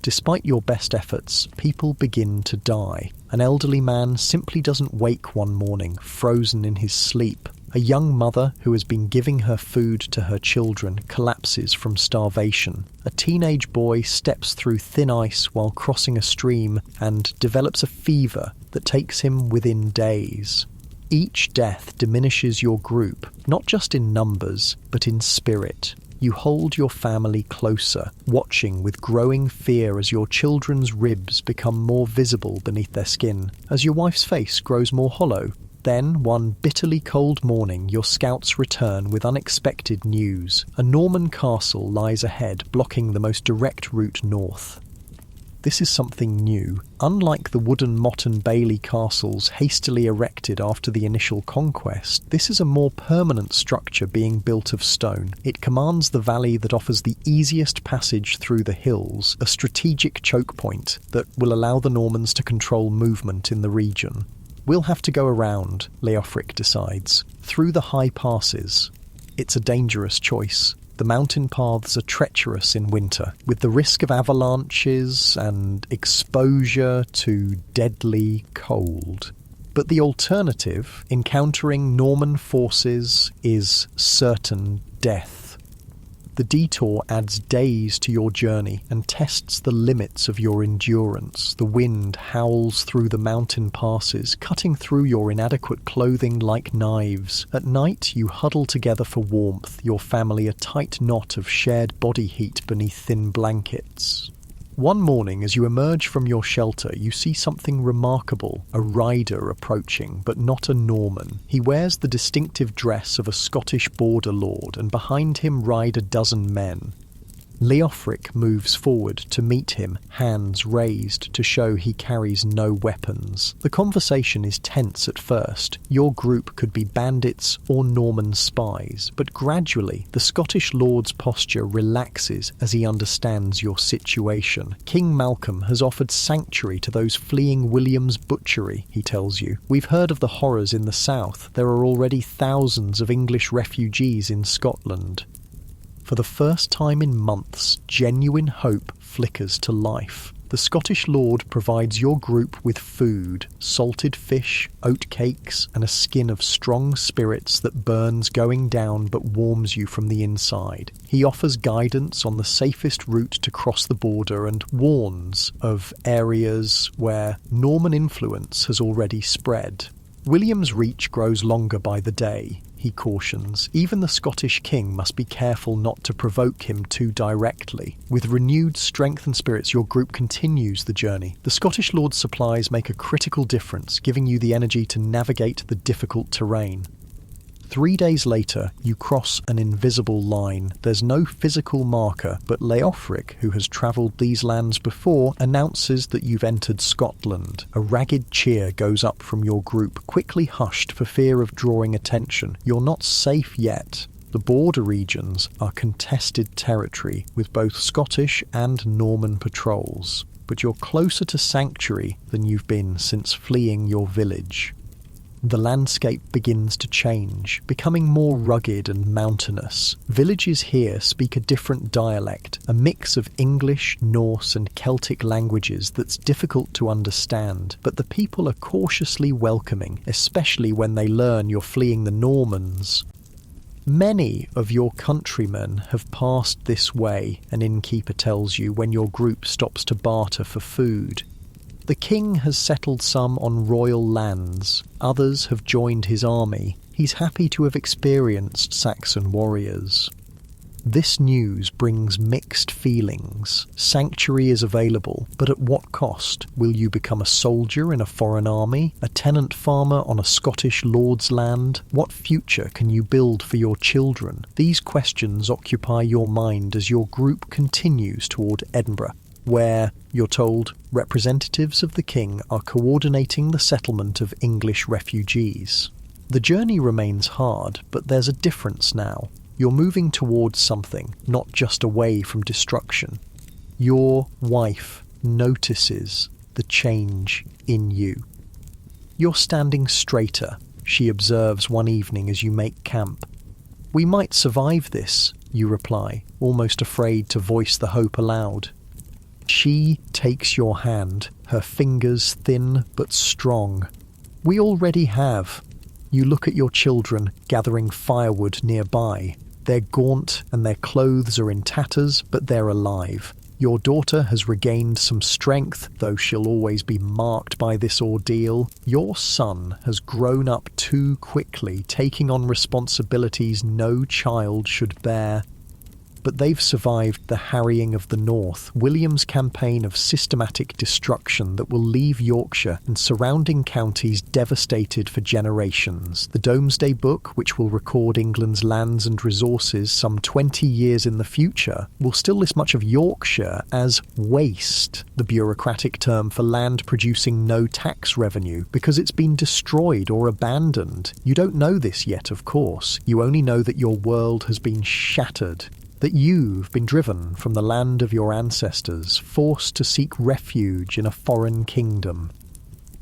Despite your best efforts, people begin to die. An elderly man simply doesn't wake one morning, frozen in his sleep. A young mother who has been giving her food to her children collapses from starvation. A teenage boy steps through thin ice while crossing a stream and develops a fever that takes him within days. Each death diminishes your group, not just in numbers, but in spirit. You hold your family closer, watching with growing fear as your children's ribs become more visible beneath their skin, as your wife's face grows more hollow. Then, one bitterly cold morning, your scouts return with unexpected news. A Norman castle lies ahead, blocking the most direct route north. This is something new. Unlike the wooden Motte and Bailey castles hastily erected after the initial conquest, this is a more permanent structure being built of stone. It commands the valley that offers the easiest passage through the hills, a strategic choke point that will allow the Normans to control movement in the region. We'll have to go around, Leofric decides, through the high passes. It's a dangerous choice. The mountain paths are treacherous in winter, with the risk of avalanches and exposure to deadly cold. But the alternative, encountering Norman forces, is certain death. The detour adds days to your journey and tests the limits of your endurance. The wind howls through the mountain passes, cutting through your inadequate clothing like knives. At night, you huddle together for warmth, your family a tight knot of shared body heat beneath thin blankets. One morning, as you emerge from your shelter, you see something remarkable, a rider approaching, but not a Norman. He wears the distinctive dress of a Scottish border lord, and behind him ride a dozen men. Leofric moves forward to meet him, hands raised to show he carries no weapons. The conversation is tense at first. Your group could be bandits or Norman spies, but gradually the Scottish lord's posture relaxes as he understands your situation. King Malcolm has offered sanctuary to those fleeing William's butchery, he tells you. We've heard of the horrors in the south. There are already thousands of English refugees in Scotland. For the first time in months, genuine hope flickers to life. The Scottish lord provides your group with food, salted fish, oatcakes, and a skin of strong spirits that burns going down but warms you from the inside. He offers guidance on the safest route to cross the border and warns of areas where Norman influence has already spread. William's reach grows longer by the day, he cautions. Even the Scottish king must be careful not to provoke him too directly. With renewed strength and spirits, your group continues the journey. The Scottish lord's supplies make a critical difference, giving you the energy to navigate the difficult terrain. 3 days later, you cross an invisible line. There's no physical marker, but Leofric, who has travelled these lands before, announces that you've entered Scotland. A ragged cheer goes up from your group, quickly hushed for fear of drawing attention. You're not safe yet. The border regions are contested territory, with both Scottish and Norman patrols. But you're closer to sanctuary than you've been since fleeing your village. The landscape begins to change, becoming more rugged and mountainous. Villages here speak a different dialect, a mix of English, Norse and Celtic languages that's difficult to understand, but the people are cautiously welcoming, especially when they learn you're fleeing the Normans. Many of your countrymen have passed this way, an innkeeper tells you when your group stops to barter for food. The king has settled some on royal lands, others have joined his army. He's happy to have experienced Saxon warriors. This news brings mixed feelings. Sanctuary is available, but at what cost? Will you become a soldier in a foreign army? A tenant farmer on a Scottish lord's land? What future can you build for your children? These questions occupy your mind as your group continues toward Edinburgh, where, you're told, representatives of the king are coordinating the settlement of English refugees. The journey remains hard, but there's a difference now. You're moving towards something, not just away from destruction. Your wife notices the change in you. You're standing straighter, she observes one evening as you make camp. We might survive this, you reply, almost afraid to voice the hope aloud. She takes your hand, her fingers thin but strong. We already have. You look at your children gathering firewood nearby. They're gaunt and their clothes are in tatters, but they're alive. Your daughter has regained some strength, though she'll always be marked by this ordeal. Your son has grown up too quickly, taking on responsibilities no child should bear. But they've survived the harrying of the North, William's campaign of systematic destruction that will leave Yorkshire and surrounding counties devastated for generations. The Domesday Book, which will record England's lands and resources some 20 years in the future, will still list much of Yorkshire as waste, the bureaucratic term for land producing no tax revenue, because it's been destroyed or abandoned. You don't know this yet, of course. You only know that your world has been shattered, that you've been driven from the land of your ancestors, forced to seek refuge in a foreign kingdom.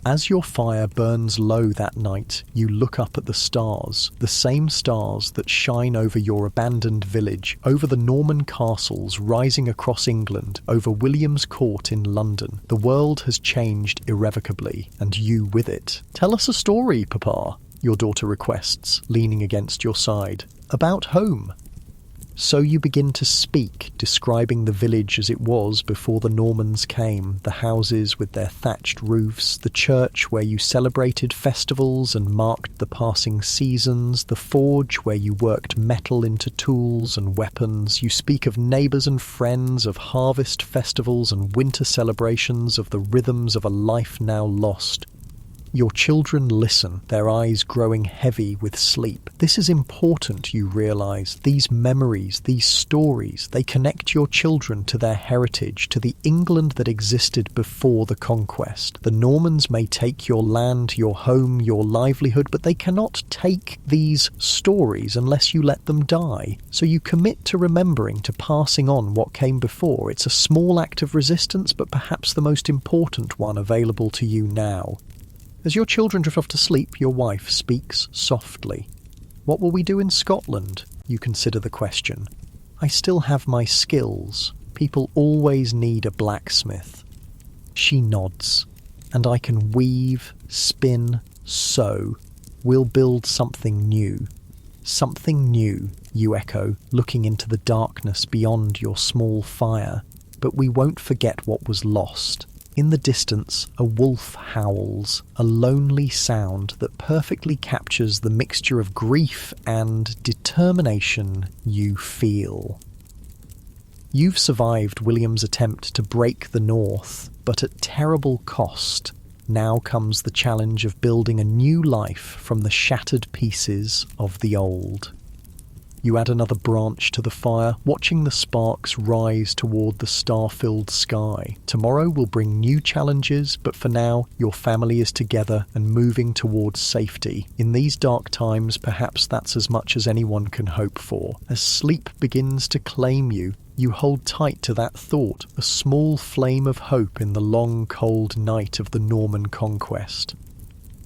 As your fire burns low that night, you look up at the stars, the same stars that shine over your abandoned village, over the Norman castles rising across England, over William's Court in London. The world has changed irrevocably, and you with it. "Tell us a story, Papa," your daughter requests, leaning against your side. "About home." So you begin to speak, describing the village as it was before the Normans came, the houses with their thatched roofs, the church where you celebrated festivals and marked the passing seasons, the forge where you worked metal into tools and weapons. You speak of neighbours and friends, of harvest festivals and winter celebrations, of the rhythms of a life now lost. Your children listen, their eyes growing heavy with sleep. This is important, you realise. These memories, these stories, they connect your children to their heritage, to the England that existed before the conquest. The Normans may take your land, your home, your livelihood, but they cannot take these stories unless you let them die. So you commit to remembering, to passing on what came before. It's a small act of resistance, but perhaps the most important one available to you now. As your children drift off to sleep, your wife speaks softly. "What will we do in Scotland?" You consider the question. "I still have my skills. People always need a blacksmith." She nods. "And I can weave, spin, sew. We'll build something new." "Something new," you echo, looking into the darkness beyond your small fire. "But we won't forget what was lost." In the distance, a wolf howls, a lonely sound that perfectly captures the mixture of grief and determination you feel. You've survived William's attempt to break the North, but at terrible cost. Now comes the challenge of building a new life from the shattered pieces of the old. You add another branch to the fire, watching the sparks rise toward the star-filled sky. Tomorrow will bring new challenges, but for now, your family is together and moving towards safety. In these dark times, perhaps that's as much as anyone can hope for. As sleep begins to claim you, you hold tight to that thought, a small flame of hope in the long, cold night of the Norman conquest.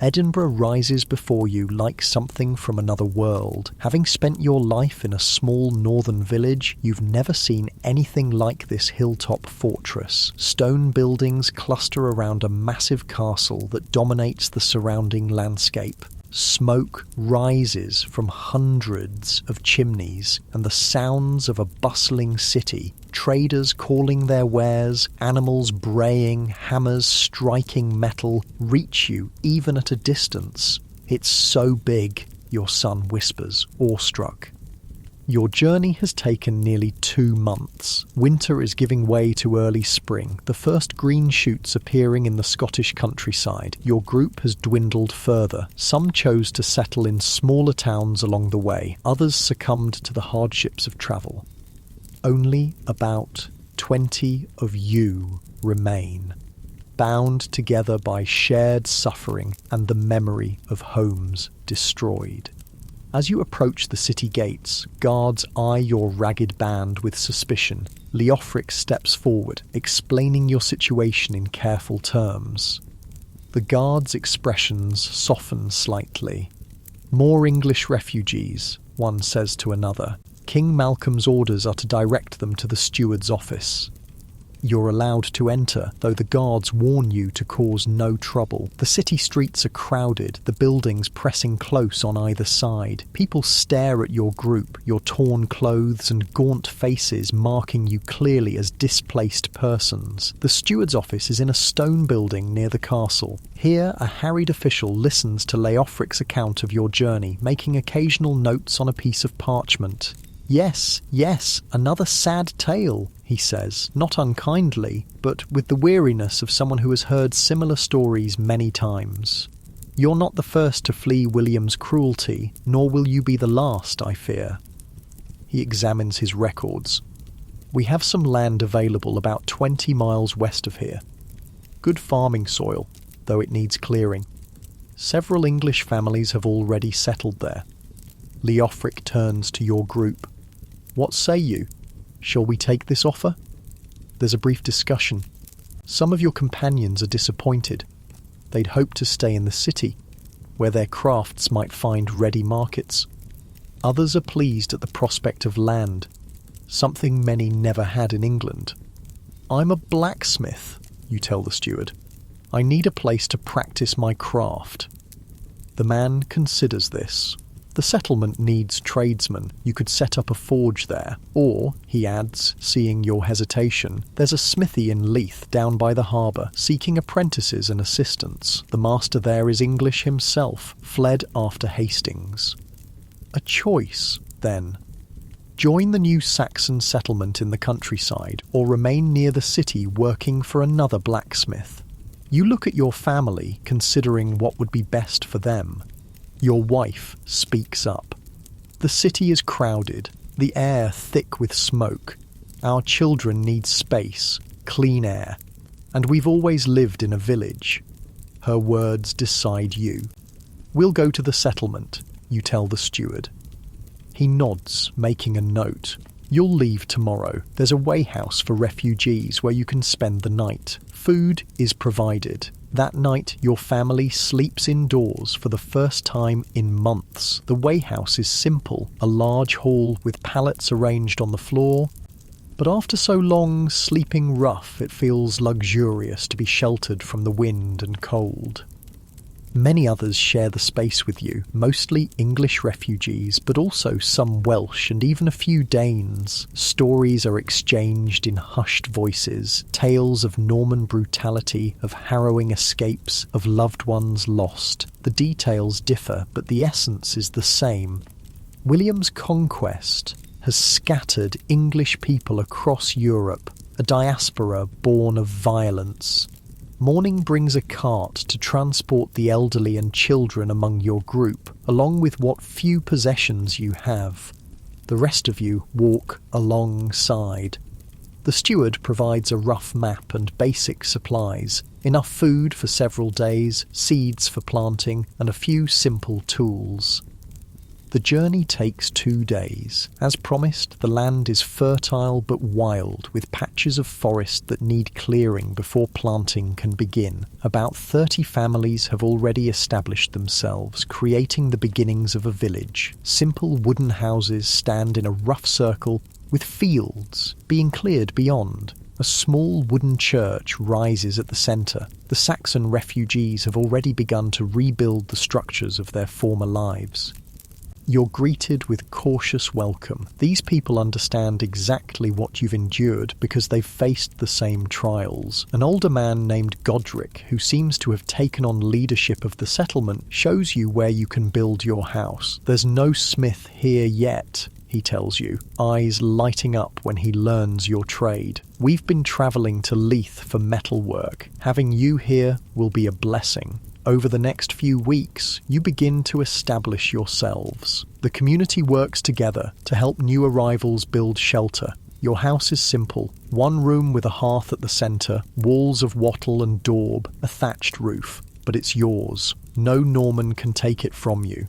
Edinburgh rises before you like something from another world. Having spent your life in a small northern village, you've never seen anything like this hilltop fortress. Stone buildings cluster around a massive castle that dominates the surrounding landscape. Smoke rises from hundreds of chimneys, and the sounds of a bustling city. Traders calling their wares, animals braying, hammers striking metal, reach you even at a distance. "It's so big," your son whispers, awestruck. Your journey has taken nearly 2 months. Winter is giving way to early spring, the first green shoots appearing in the Scottish countryside. Your group has dwindled further. Some chose to settle in smaller towns along the way. Others succumbed to the hardships of travel. Only about 20 of you remain, bound together by shared suffering and the memory of homes destroyed. As you approach the city gates, guards eye your ragged band with suspicion. Leofric steps forward, explaining your situation in careful terms. The guards' expressions soften slightly. "More English refugees," one says to another. "King Malcolm's orders are to direct them to the steward's office." You're allowed to enter, though the guards warn you to cause no trouble. The city streets are crowded, the buildings pressing close on either side. People stare at your group, your torn clothes and gaunt faces marking you clearly as displaced persons. The steward's office is in a stone building near the castle. Here, a harried official listens to Leofric's account of your journey, making occasional notes on a piece of parchment. Yes, another sad tale, he says, not unkindly, but with the weariness of someone who has heard similar stories many times. You're not the first to flee William's cruelty, nor will you be the last, I fear. He examines his records. We have some land available about 20 miles west of here. Good farming soil, though it needs clearing. Several English families have already settled there. Leofric turns to your group. What say you? Shall we take this offer? There's a brief discussion. Some of your companions are disappointed. They'd hoped to stay in the city, where their crafts might find ready markets. Others are pleased at the prospect of land, something many never had in England. I'm a blacksmith, you tell the steward. I need a place to practice my craft. The man considers this. The settlement needs tradesmen. You could set up a forge there. Or, he adds, seeing your hesitation, there's a smithy in Leith down by the harbour, seeking apprentices and assistants. The master there is English himself, fled after Hastings. A choice, then. Join the new Saxon settlement in the countryside, or remain near the city working for another blacksmith. You look at your family, considering what would be best for them. Your wife speaks up. The city is crowded, the air thick with smoke. Our children need space, clean air, and we've always lived in a village. Her words decide you. We'll go to the settlement, you tell the steward. He nods, making a note. You'll leave tomorrow. There's a wayhouse for refugees where you can spend the night. Food is provided. That night, your family sleeps indoors for the first time in months. The wayhouse is simple, a large hall with pallets arranged on the floor. But after so long sleeping rough, it feels luxurious to be sheltered from the wind and cold. Many others share the space with you, mostly English refugees, but also some Welsh and even a few Danes. Stories are exchanged in hushed voices, tales of Norman brutality, of harrowing escapes, of loved ones lost. The details differ, but the essence is the same. William's conquest has scattered English people across Europe, a diaspora born of violence. Morning brings a cart to transport the elderly and children among your group, along with what few possessions you have. The rest of you walk alongside. The steward provides a rough map and basic supplies, enough food for several days, seeds for planting, and a few simple tools. The journey takes 2 days. As promised, the land is fertile but wild, with patches of forest that need clearing before planting can begin. About 30 families have already established themselves, creating the beginnings of a village. Simple wooden houses stand in a rough circle, with fields being cleared beyond. A small wooden church rises at the centre. The Saxon refugees have already begun to rebuild the structures of their former lives. You're greeted with cautious welcome. These people understand exactly what you've endured because they've faced the same trials. An older man named Godric, who seems to have taken on leadership of the settlement, shows you where you can build your house. There's no smith here yet, he tells you, eyes lighting up when he learns your trade. We've been travelling to Leith for metalwork. Having you here will be a blessing. Over the next few weeks, you begin to establish yourselves. The community works together to help new arrivals build shelter. Your house is simple. One room with a hearth at the centre, walls of wattle and daub, a thatched roof. But it's yours. No Norman can take it from you.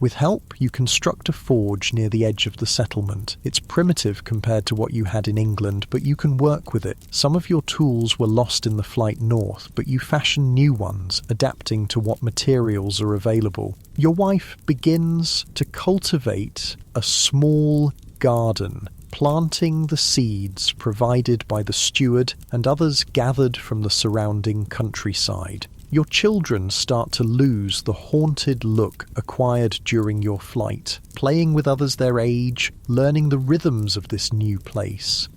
With help, you construct a forge near the edge of the settlement. It's primitive compared to what you had in England, but you can work with it. Some of your tools were lost in the flight north, but you fashion new ones, adapting to what materials are available. Your wife begins to cultivate a small garden. planting the seeds provided by the steward and others gathered from the surrounding countryside. Your children start to lose the haunted look acquired during your flight, playing with others their age, learning the rhythms of this new place.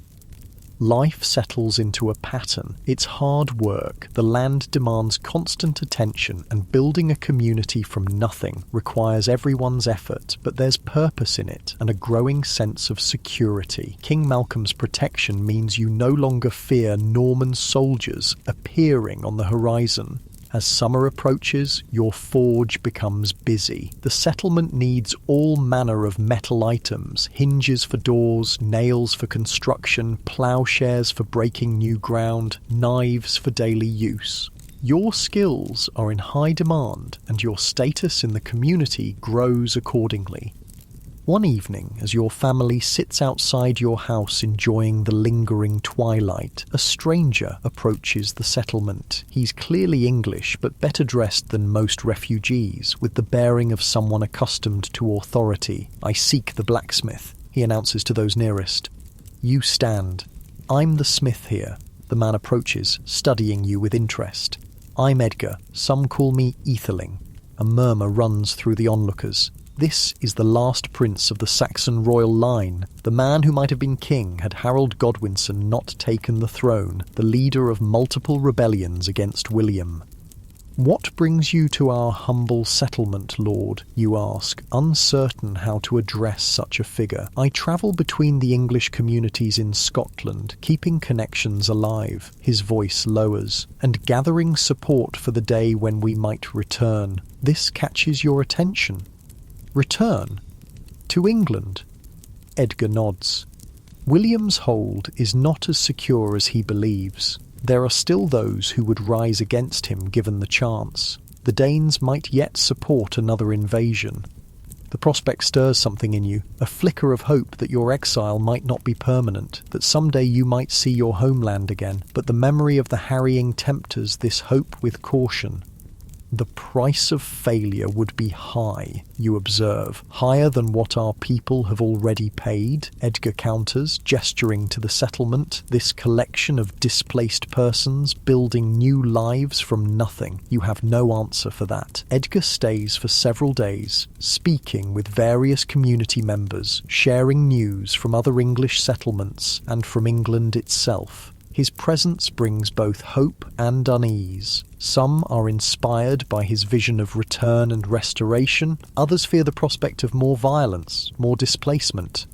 Life settles into a pattern. It's hard work. The land demands constant attention, and building a community from nothing requires everyone's effort, but there's purpose in it and a growing sense of security. King Malcolm's protection means you no longer fear Norman soldiers appearing on the horizon. As summer approaches, your forge becomes busy. The settlement needs all manner of metal items: hinges for doors, nails for construction, ploughshares for breaking new ground, knives for daily use. Your skills are in high demand, and your status in the community grows accordingly. One evening, as your family sits outside your house enjoying the lingering twilight, a stranger approaches the settlement. He's clearly English, but better dressed than most refugees, with the bearing of someone accustomed to authority. "I seek the blacksmith," he announces to those nearest. You stand. "I'm the smith here." The man approaches, studying you with interest. "I'm Edgar. Some call me Etherling." A murmur runs through the onlookers. This is the last prince of the Saxon royal line. The man who might have been king had Harold Godwinson not taken the throne, the leader of multiple rebellions against William. "What brings you to our humble settlement, Lord?" you ask, uncertain how to address such a figure. "I travel between the English communities in Scotland, keeping connections alive," his voice lowers, "and gathering support for the day when we might return. This catches your attention." "Return? To England?" Edgar nods. William's hold is not as secure as he believes. There are still those who would rise against him given the chance. The Danes might yet support another invasion. The prospect stirs something in you, a flicker of hope that your exile might not be permanent, that someday you might see your homeland again. But the memory of the harrying tempters this hope with caution. "The price of failure would be high," you observe. "Higher than what our people have already paid," Edgar counters, gesturing to the settlement, this collection of displaced persons building new lives from nothing. You have no answer for that. Edgar stays for several days, speaking with various community members, sharing news from other English settlements and from England itself. His presence brings both hope and unease. Some are inspired by his vision of return and restoration, others fear the prospect of more violence, more displacement.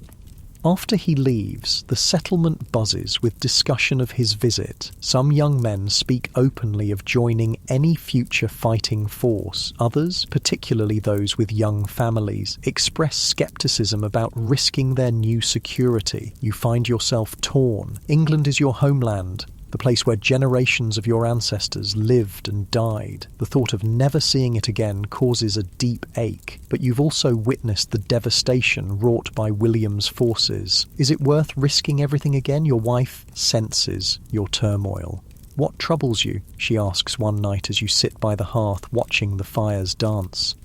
After he leaves, the settlement buzzes with discussion of his visit. Some young men speak openly of joining any future fighting force. Others, particularly those with young families, express skepticism about risking their new security. You find yourself torn. England is your homeland, the place where generations of your ancestors lived and died. The thought of never seeing it again causes a deep ache, but you've also witnessed the devastation wrought by William's forces. Is it worth risking everything again? Your wife senses your turmoil. "What troubles you?" she asks one night as you sit by the hearth watching the fires dance.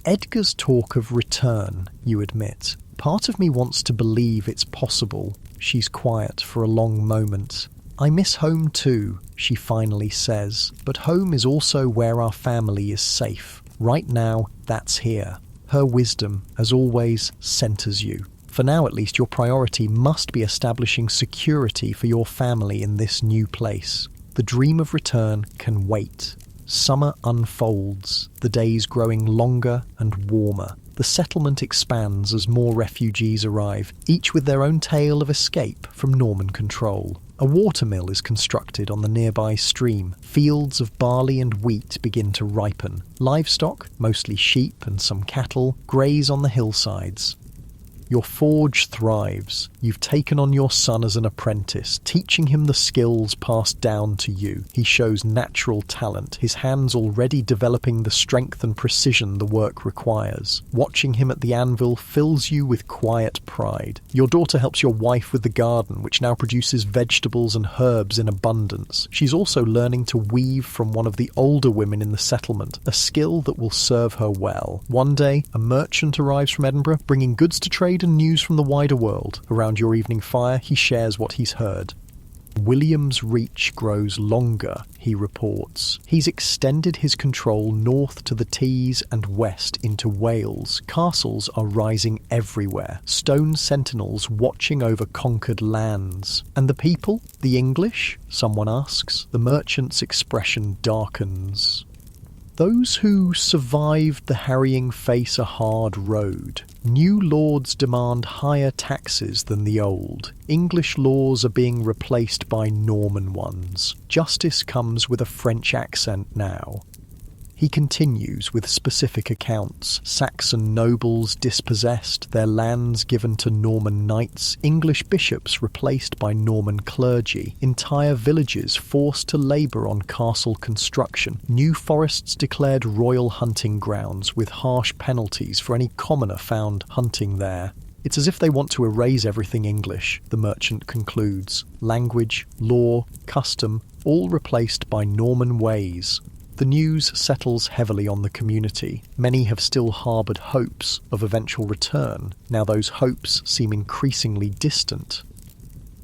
Edgar's talk of return, you admit. "Part of me wants to believe it's possible." She's quiet for a long moment. "I miss home too," she finally says, "but home is also where our family is safe. Right now, that's here." Her wisdom, as always, centers you. For now at least, your priority must be establishing security for your family in this new place. The dream of return can wait. Summer unfolds, the days growing longer and warmer. The settlement expands as more refugees arrive, each with their own tale of escape from Norman control. A watermill is constructed on the nearby stream. Fields of barley and wheat begin to ripen. Livestock, mostly sheep and some cattle, graze on the hillsides. Your forge thrives. You've taken on your son as an apprentice, teaching him the skills passed down to you. He shows natural talent, his hands already developing the strength and precision the work requires. Watching him at the anvil fills you with quiet pride. Your daughter helps your wife with the garden, which now produces vegetables and herbs in abundance. She's also learning to weave from one of the older women in the settlement, a skill that will serve her well. One day, a merchant arrives from Edinburgh, bringing goods to trade trade and news from the wider world. Around your evening fire, he shares what he's heard. William's reach grows longer, he reports. He's extended his control north to the Tees and west into Wales. Castles are rising everywhere, stone sentinels watching over conquered lands. And the people? The English? Someone asks. The merchant's expression darkens. Those who survived the harrying face a hard road. New lords demand higher taxes than the old. English laws are being replaced by Norman ones. Justice comes with a French accent now. He continues with specific accounts. Saxon nobles dispossessed, their lands given to Norman knights, English bishops replaced by Norman clergy, entire villages forced to labour on castle construction, new forests declared royal hunting grounds with harsh penalties for any commoner found hunting there. It's as if they want to erase everything English, the merchant concludes. Language, law, custom, all replaced by Norman ways. The news settles heavily on the community. Many have still harboured hopes of eventual return. Now those hopes seem increasingly distant.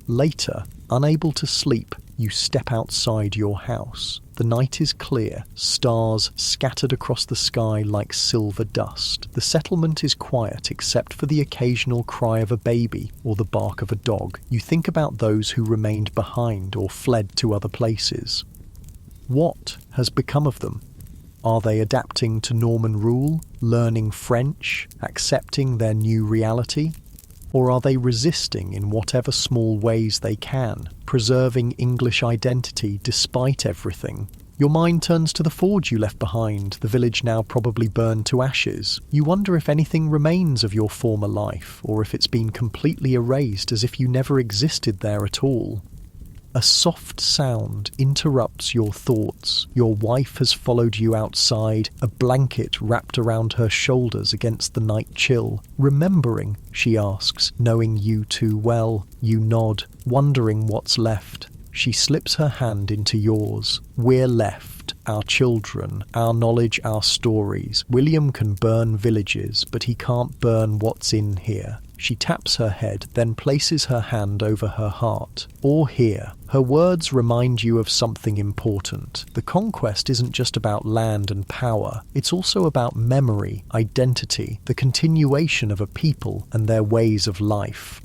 Later, unable to sleep, you step outside your house. The night is clear, stars scattered across the sky like silver dust. The settlement is quiet except for the occasional cry of a baby or the bark of a dog. You think about those who remained behind or fled to other places. What has become of them? Are they adapting to Norman rule, learning French, accepting their new reality? Or are they resisting in whatever small ways they can, preserving English identity despite everything? Your mind turns to the forge you left behind, the village now probably burned to ashes. You wonder if anything remains of your former life, or if it's been completely erased as if you never existed there at all. A soft sound interrupts your thoughts. Your wife has followed you outside, a blanket wrapped around her shoulders against the night chill. Remembering, she asks, knowing you too well. You nod, wondering what's left. She slips her hand into yours. We're left. Our children, our knowledge, our stories. William can burn villages, but he can't burn what's in here. She taps her head, then places her hand over her heart. Or here. Her words remind you of something important. The conquest isn't just about land and power. It's also about memory, identity, the continuation of a people and their ways of life.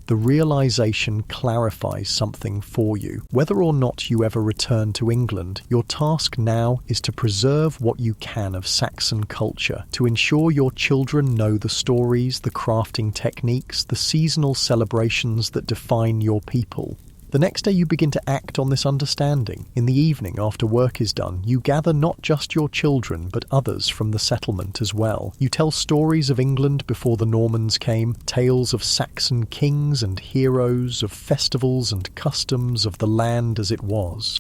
The realization clarifies something for you. Whether or not you ever return to England, your task now is to preserve what you can of Saxon culture, to ensure your children know the stories, the crafting techniques, the seasonal celebrations that define your people. The next day you begin to act on this understanding. In the evening, after work is done, you gather not just your children, but others from the settlement as well. You tell stories of England before the Normans came, tales of Saxon kings and heroes, of festivals and customs of the land as it was.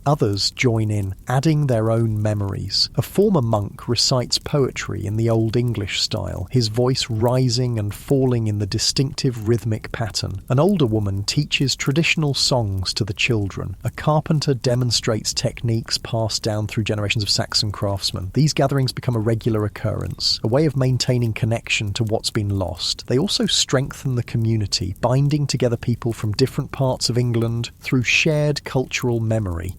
Others join in, adding their own memories. A former monk recites poetry in the Old English style, his voice rising and falling in the distinctive rhythmic pattern. An older woman teaches traditional songs to the children. A carpenter demonstrates techniques passed down through generations of Saxon craftsmen. These gatherings become a regular occurrence, a way of maintaining connection to what's been lost. They also strengthen the community, binding together people from different parts of England through shared cultural memory.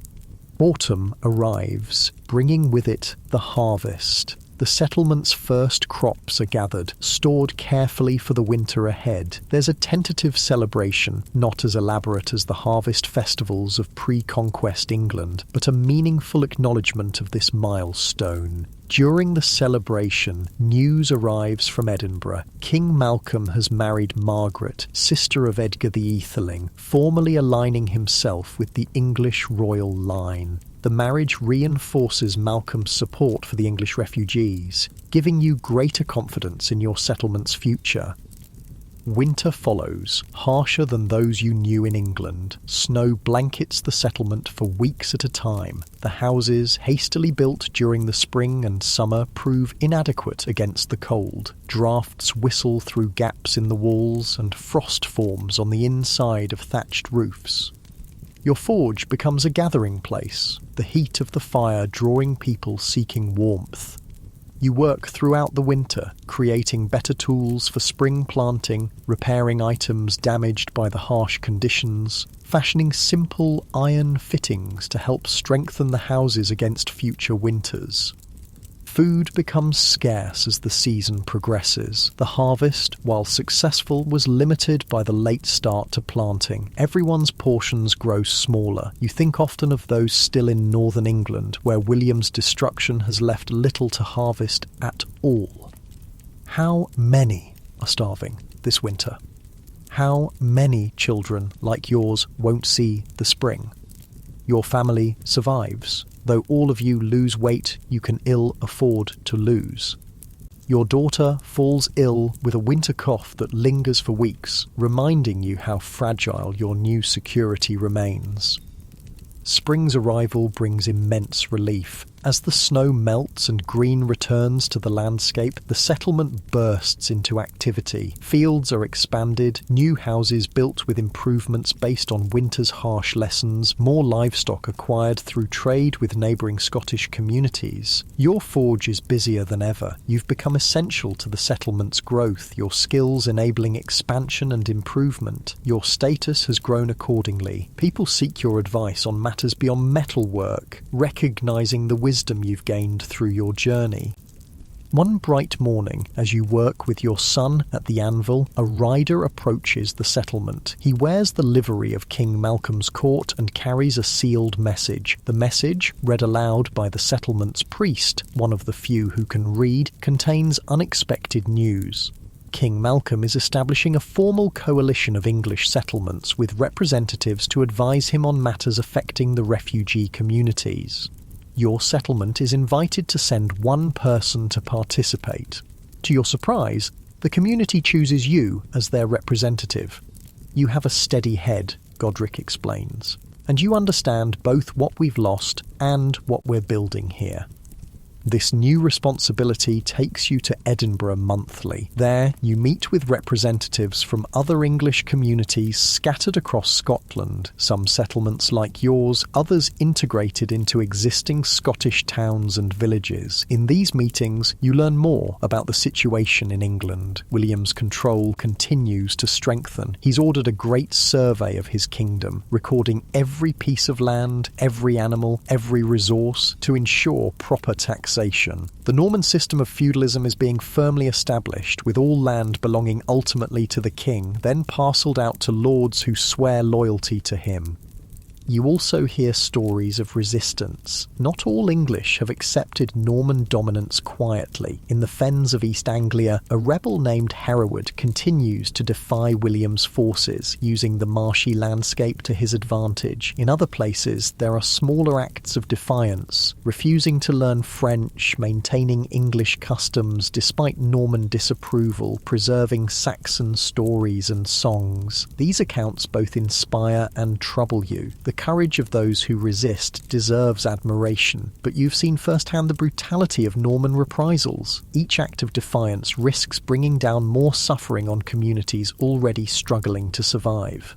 Autumn arrives, bringing with it the harvest. The settlement's first crops are gathered, stored carefully for the winter ahead. There's a tentative celebration, not as elaborate as the harvest festivals of pre-conquest England, but a meaningful acknowledgement of this milestone. During the celebration, news arrives from Edinburgh. King Malcolm has married Margaret, sister of Edgar the Aetheling, formally aligning himself with the English royal line. The marriage reinforces Malcolm's support for the English refugees, giving you greater confidence in your settlement's future. Winter follows, harsher than those you knew in England. Snow blankets the settlement for weeks at a time. The houses, hastily built during the spring and summer, prove inadequate against the cold. Drafts whistle through gaps in the walls, and frost forms on the inside of thatched roofs. Your forge becomes a gathering place, the heat of the fire drawing people seeking warmth. You work throughout the winter, creating better tools for spring planting, repairing items damaged by the harsh conditions, fashioning simple iron fittings to help strengthen the houses against future winters. Food becomes scarce as the season progresses. The harvest, while successful, was limited by the late start to planting. Everyone's portions grow smaller. You think often of those still in northern England, where William's destruction has left little to harvest at all. How many are starving this winter? How many children like yours won't see the spring? Your family survives. Though all of you lose weight you can ill afford to lose. Your daughter falls ill with a winter cough that lingers for weeks, reminding you how fragile your new security remains. Spring's arrival brings immense relief. As the snow melts and green returns to the landscape, the settlement bursts into activity. Fields are expanded, new houses built with improvements based on winter's harsh lessons, more livestock acquired through trade with neighbouring Scottish communities. Your forge is busier than ever. You've become essential to the settlement's growth, your skills enabling expansion and improvement. Your status has grown accordingly. People seek your advice on matters beyond metalwork, recognising the wisdom you've gained through your journey. One bright morning, as you work with your son at the anvil, a rider approaches the settlement. He wears the livery of King Malcolm's court and carries a sealed message. The message, read aloud by the settlement's priest, one of the few who can read, contains unexpected news. King Malcolm is establishing a formal coalition of English settlements with representatives to advise him on matters affecting the refugee communities. Your settlement is invited to send one person to participate. To your surprise, the community chooses you as their representative. You have a steady head, Godric explains, and you understand both what we've lost and what we're building here. This new responsibility takes you to Edinburgh monthly. There, you meet with representatives from other English communities scattered across Scotland, some settlements like yours, others integrated into existing Scottish towns and villages. In these meetings, you learn more about the situation in England. William's control continues to strengthen. He's ordered a great survey of his kingdom, recording every piece of land, every animal, every resource, to ensure proper taxation. The Norman system of feudalism is being firmly established, with all land belonging ultimately to the king, then parcelled out to lords who swear loyalty to him. You also hear stories of resistance. Not all English have accepted Norman dominance quietly. In the fens of East Anglia, a rebel named Hereward continues to defy William's forces, using the marshy landscape to his advantage. In other places, there are smaller acts of defiance, refusing to learn French, maintaining English customs despite Norman disapproval, preserving Saxon stories and songs. These accounts both inspire and trouble you. The courage of those who resist deserves admiration, but you've seen firsthand the brutality of Norman reprisals. Each act of defiance risks bringing down more suffering on communities already struggling to survive.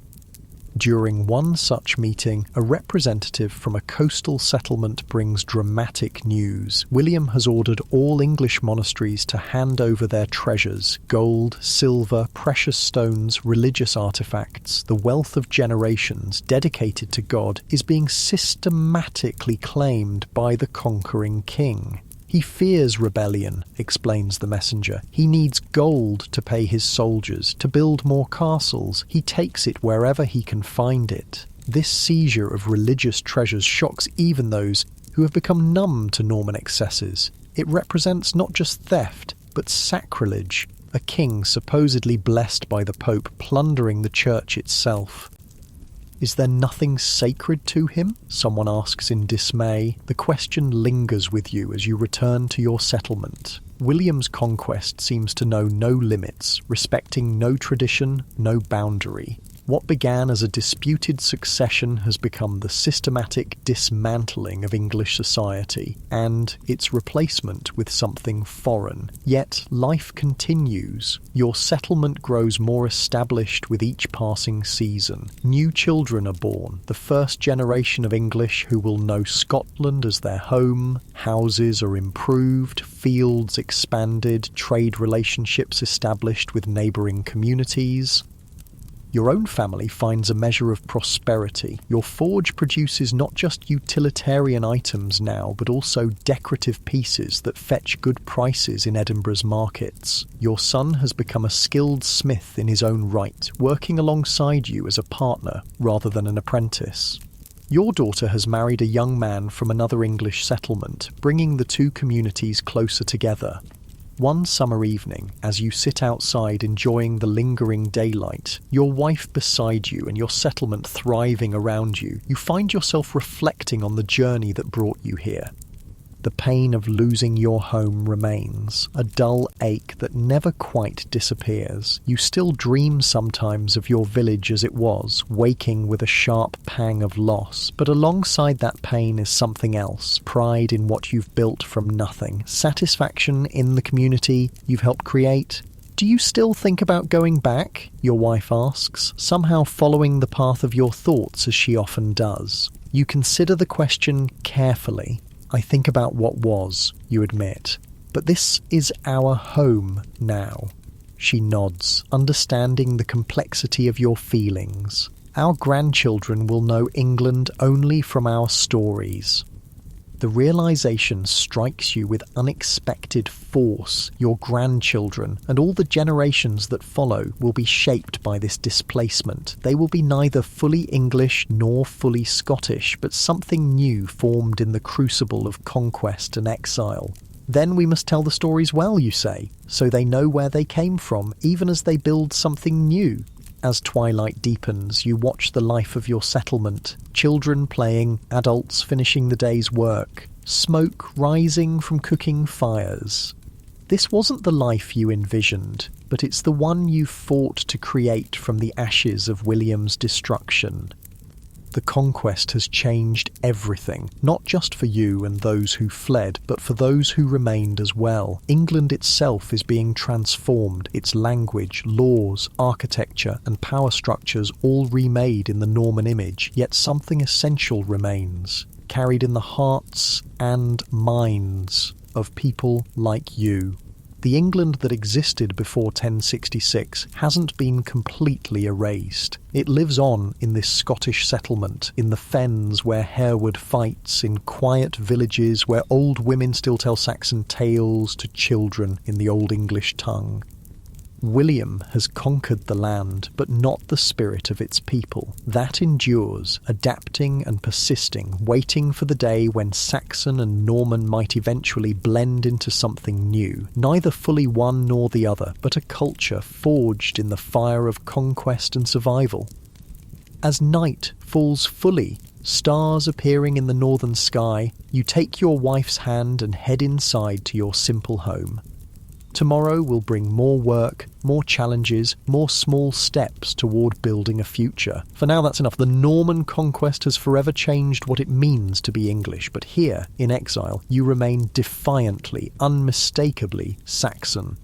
During one such meeting, a representative from a coastal settlement brings dramatic news. William has ordered all English monasteries to hand over their treasures, gold, silver, precious stones, religious artifacts. The wealth of generations dedicated to God is being systematically claimed by the conquering king. He fears rebellion, explains the messenger. He needs gold to pay his soldiers, to build more castles. He takes it wherever he can find it. This seizure of religious treasures shocks even those who have become numb to Norman excesses. It represents not just theft, but sacrilege. A king supposedly blessed by the Pope plundering the church itself. Is there nothing sacred to him? Someone asks in dismay. The question lingers with you as you return to your settlement. William's conquest seems to know no limits, respecting no tradition, no boundary. What began as a disputed succession has become the systematic dismantling of English society and its replacement with something foreign. Yet life continues. Your settlement grows more established with each passing season. New children are born, the first generation of English who will know Scotland as their home. Houses are improved, fields expanded, trade relationships established with neighbouring communities. Your own family finds a measure of prosperity. Your forge produces not just utilitarian items now, but also decorative pieces that fetch good prices in Edinburgh's markets. Your son has become a skilled smith in his own right, working alongside you as a partner rather than an apprentice. Your daughter has married a young man from another English settlement, bringing the two communities closer together. One summer evening, as you sit outside enjoying the lingering daylight, your wife beside you and your settlement thriving around you, you find yourself reflecting on the journey that brought you here. The pain of losing your home remains, a dull ache that never quite disappears. You still dream sometimes of your village as it was, waking with a sharp pang of loss. But alongside that pain is something else, pride in what you've built from nothing, satisfaction in the community you've helped create. Do you still think about going back? Your wife asks, somehow following the path of your thoughts as she often does. You consider the question carefully. I think about what was, you admit. But this is our home now. She nods, understanding the complexity of your feelings. Our grandchildren will know England only from our stories. The realization strikes you with unexpected force. Your grandchildren and all the generations that follow will be shaped by this displacement. They will be neither fully English nor fully Scottish, but something new formed in the crucible of conquest and exile. Then we must tell the stories well, you say, so they know where they came from, even as they build something new. As twilight deepens, you watch the life of your settlement, children playing, adults finishing the day's work, smoke rising from cooking fires. This wasn't the life you envisioned, but it's the one you fought to create from the ashes of William's destruction. The conquest has changed everything, not just for you and those who fled, but for those who remained as well. England itself is being transformed, its language, laws, architecture and power structures all remade in the Norman image, yet something essential remains, carried in the hearts and minds of people like you. The England that existed before 1066 hasn't been completely erased. It lives on in this Scottish settlement, in the fens where Hereward fights, in quiet villages where old women still tell Saxon tales to children in the Old English tongue. William has conquered the land, but not the spirit of its people. That endures, adapting and persisting, waiting for the day when Saxon and Norman might eventually blend into something new, neither fully one nor the other, but a culture forged in the fire of conquest and survival. As night falls fully, stars appearing in the northern sky, you take your wife's hand and head inside to your simple home. Tomorrow will bring more work, more challenges, more small steps toward building a future. For now, that's enough. The Norman conquest has forever changed what it means to be English, but here, in exile, you remain defiantly, unmistakably Saxon.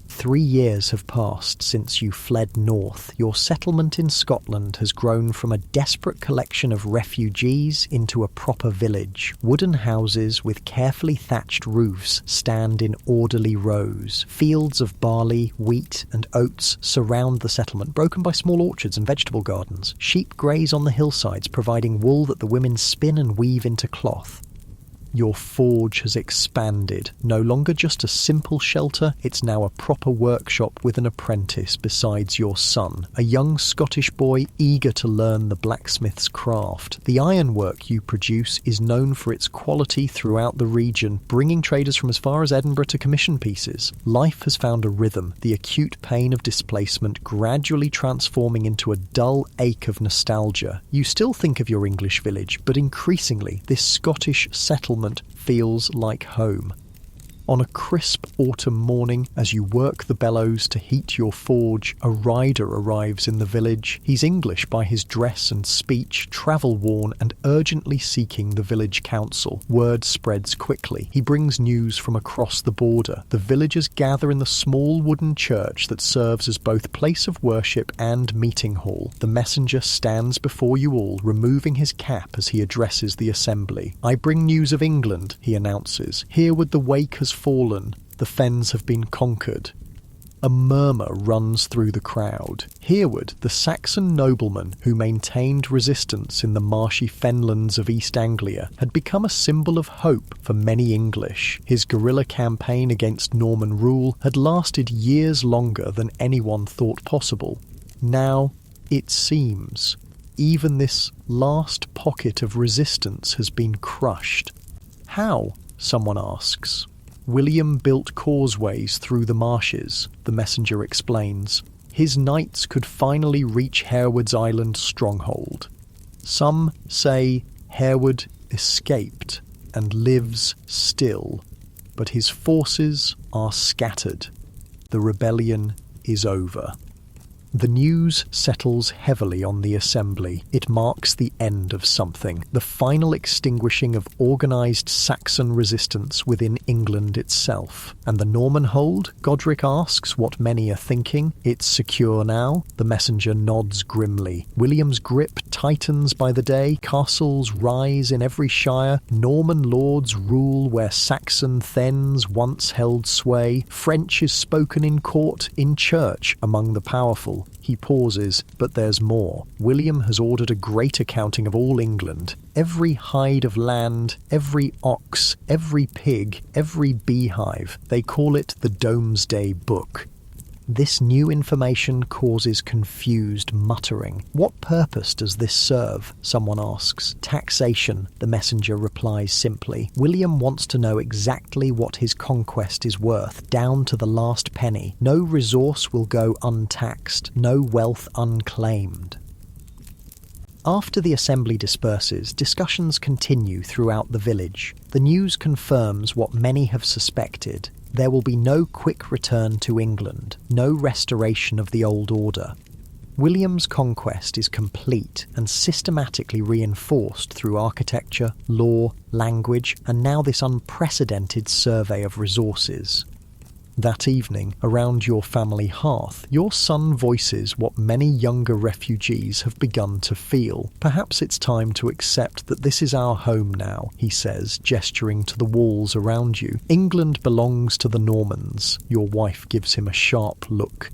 3 years have passed since you fled north. Your settlement in Scotland has grown from a desperate collection of refugees into a proper village. Wooden houses with carefully thatched roofs stand in orderly rows. Fields of barley, wheat and oats surround the settlement, broken by small orchards and vegetable gardens. Sheep graze on the hillsides, providing wool that the women spin and weave into cloth. Your forge has expanded. No longer just a simple shelter, it's now a proper workshop with an apprentice besides your son, a young Scottish boy eager to learn the blacksmith's craft. The ironwork you produce is known for its quality throughout the region, bringing traders from as far as Edinburgh to commission pieces. Life has found a rhythm, the acute pain of displacement gradually transforming into a dull ache of nostalgia. You still think of your English village, but increasingly this Scottish settlement feels like home. On a crisp autumn morning, as you work the bellows to heat your forge, a rider arrives in the village. He's English by his dress and speech, travel-worn and urgently seeking the village council. Word spreads quickly. He brings news from across the border. The villagers gather in the small wooden church that serves as both place of worship and meeting hall. The messenger stands before you all, removing his cap as he addresses the assembly. "I bring news of England," he announces. "Hereward the wake has fallen, the fens have been conquered." A murmur runs through the crowd. Hereward, the Saxon nobleman who maintained resistance in the marshy fenlands of East Anglia, had become a symbol of hope for many English. His guerrilla campaign against Norman rule had lasted years longer than anyone thought possible. Now, it seems, even this last pocket of resistance has been crushed. How? Someone asks. William built causeways through the marshes, the messenger explains. His knights could finally reach Hereward's island stronghold. Some say Hereward escaped and lives still, but his forces are scattered. The rebellion is over. The news settles heavily on the assembly. It marks the end of something, the final extinguishing of organised Saxon resistance within England itself. And the Norman hold? Godric asks what many are thinking. It's secure now? The messenger nods grimly. William's grip tightens by the day. Castles rise in every shire. Norman lords rule where Saxon thegns once held sway. French is spoken in court, in church, among the powerful. He pauses, but there's more. William has ordered a great accounting of all England. Every hide of land, every ox, every pig, every beehive. They call it the Domesday Book. This new information causes confused muttering. What purpose does this serve? Someone asks. Taxation, the messenger replies simply. William wants to know exactly what his conquest is worth, down to the last penny. No resource will go untaxed, no wealth unclaimed. After the assembly disperses, discussions continue throughout the village. The news confirms what many have suspected. There will be no quick return to England, no restoration of the old order. William's conquest is complete and systematically reinforced through architecture, law, language, and now this unprecedented survey of resources. That evening, around your family hearth, your son voices what many younger refugees have begun to feel. Perhaps it's time to accept that this is our home now, he says, gesturing to the walls around you. England belongs to the Normans. Your wife gives him a sharp look.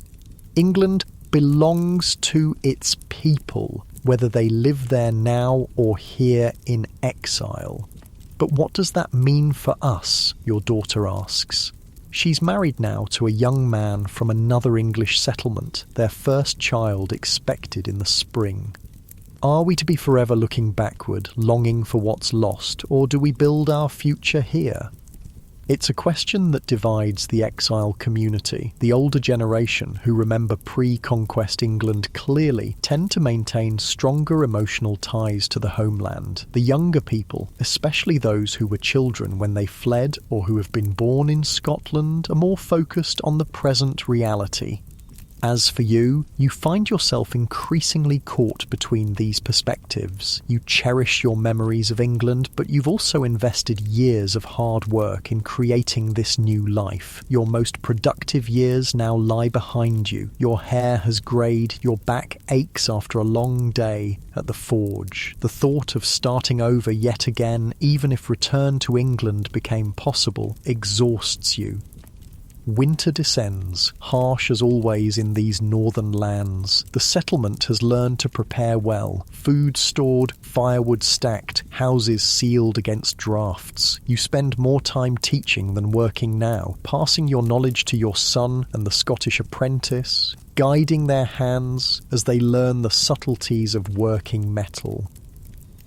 England belongs to its people, whether they live there now or here in exile. But what does that mean for us? Your daughter asks. She's married now to a young man from another English settlement, their first child expected in the spring. Are we to be forever looking backward, longing for what's lost, or do we build our future here? It's a question that divides the exile community. The older generation, who remember pre-conquest England clearly, tend to maintain stronger emotional ties to the homeland. The younger people, especially those who were children when they fled or who have been born in Scotland, are more focused on the present reality. As for you, you find yourself increasingly caught between these perspectives. You cherish your memories of England, but you've also invested years of hard work in creating this new life. Your most productive years now lie behind you. Your hair has greyed, your back aches after a long day at the forge. The thought of starting over yet again, even if return to England became possible, exhausts you. Winter descends, harsh as always in these northern lands. The settlement has learned to prepare well. Food stored, firewood stacked, houses sealed against drafts. You spend more time teaching than working now, passing your knowledge to your son and the Scottish apprentice, guiding their hands as they learn the subtleties of working metal.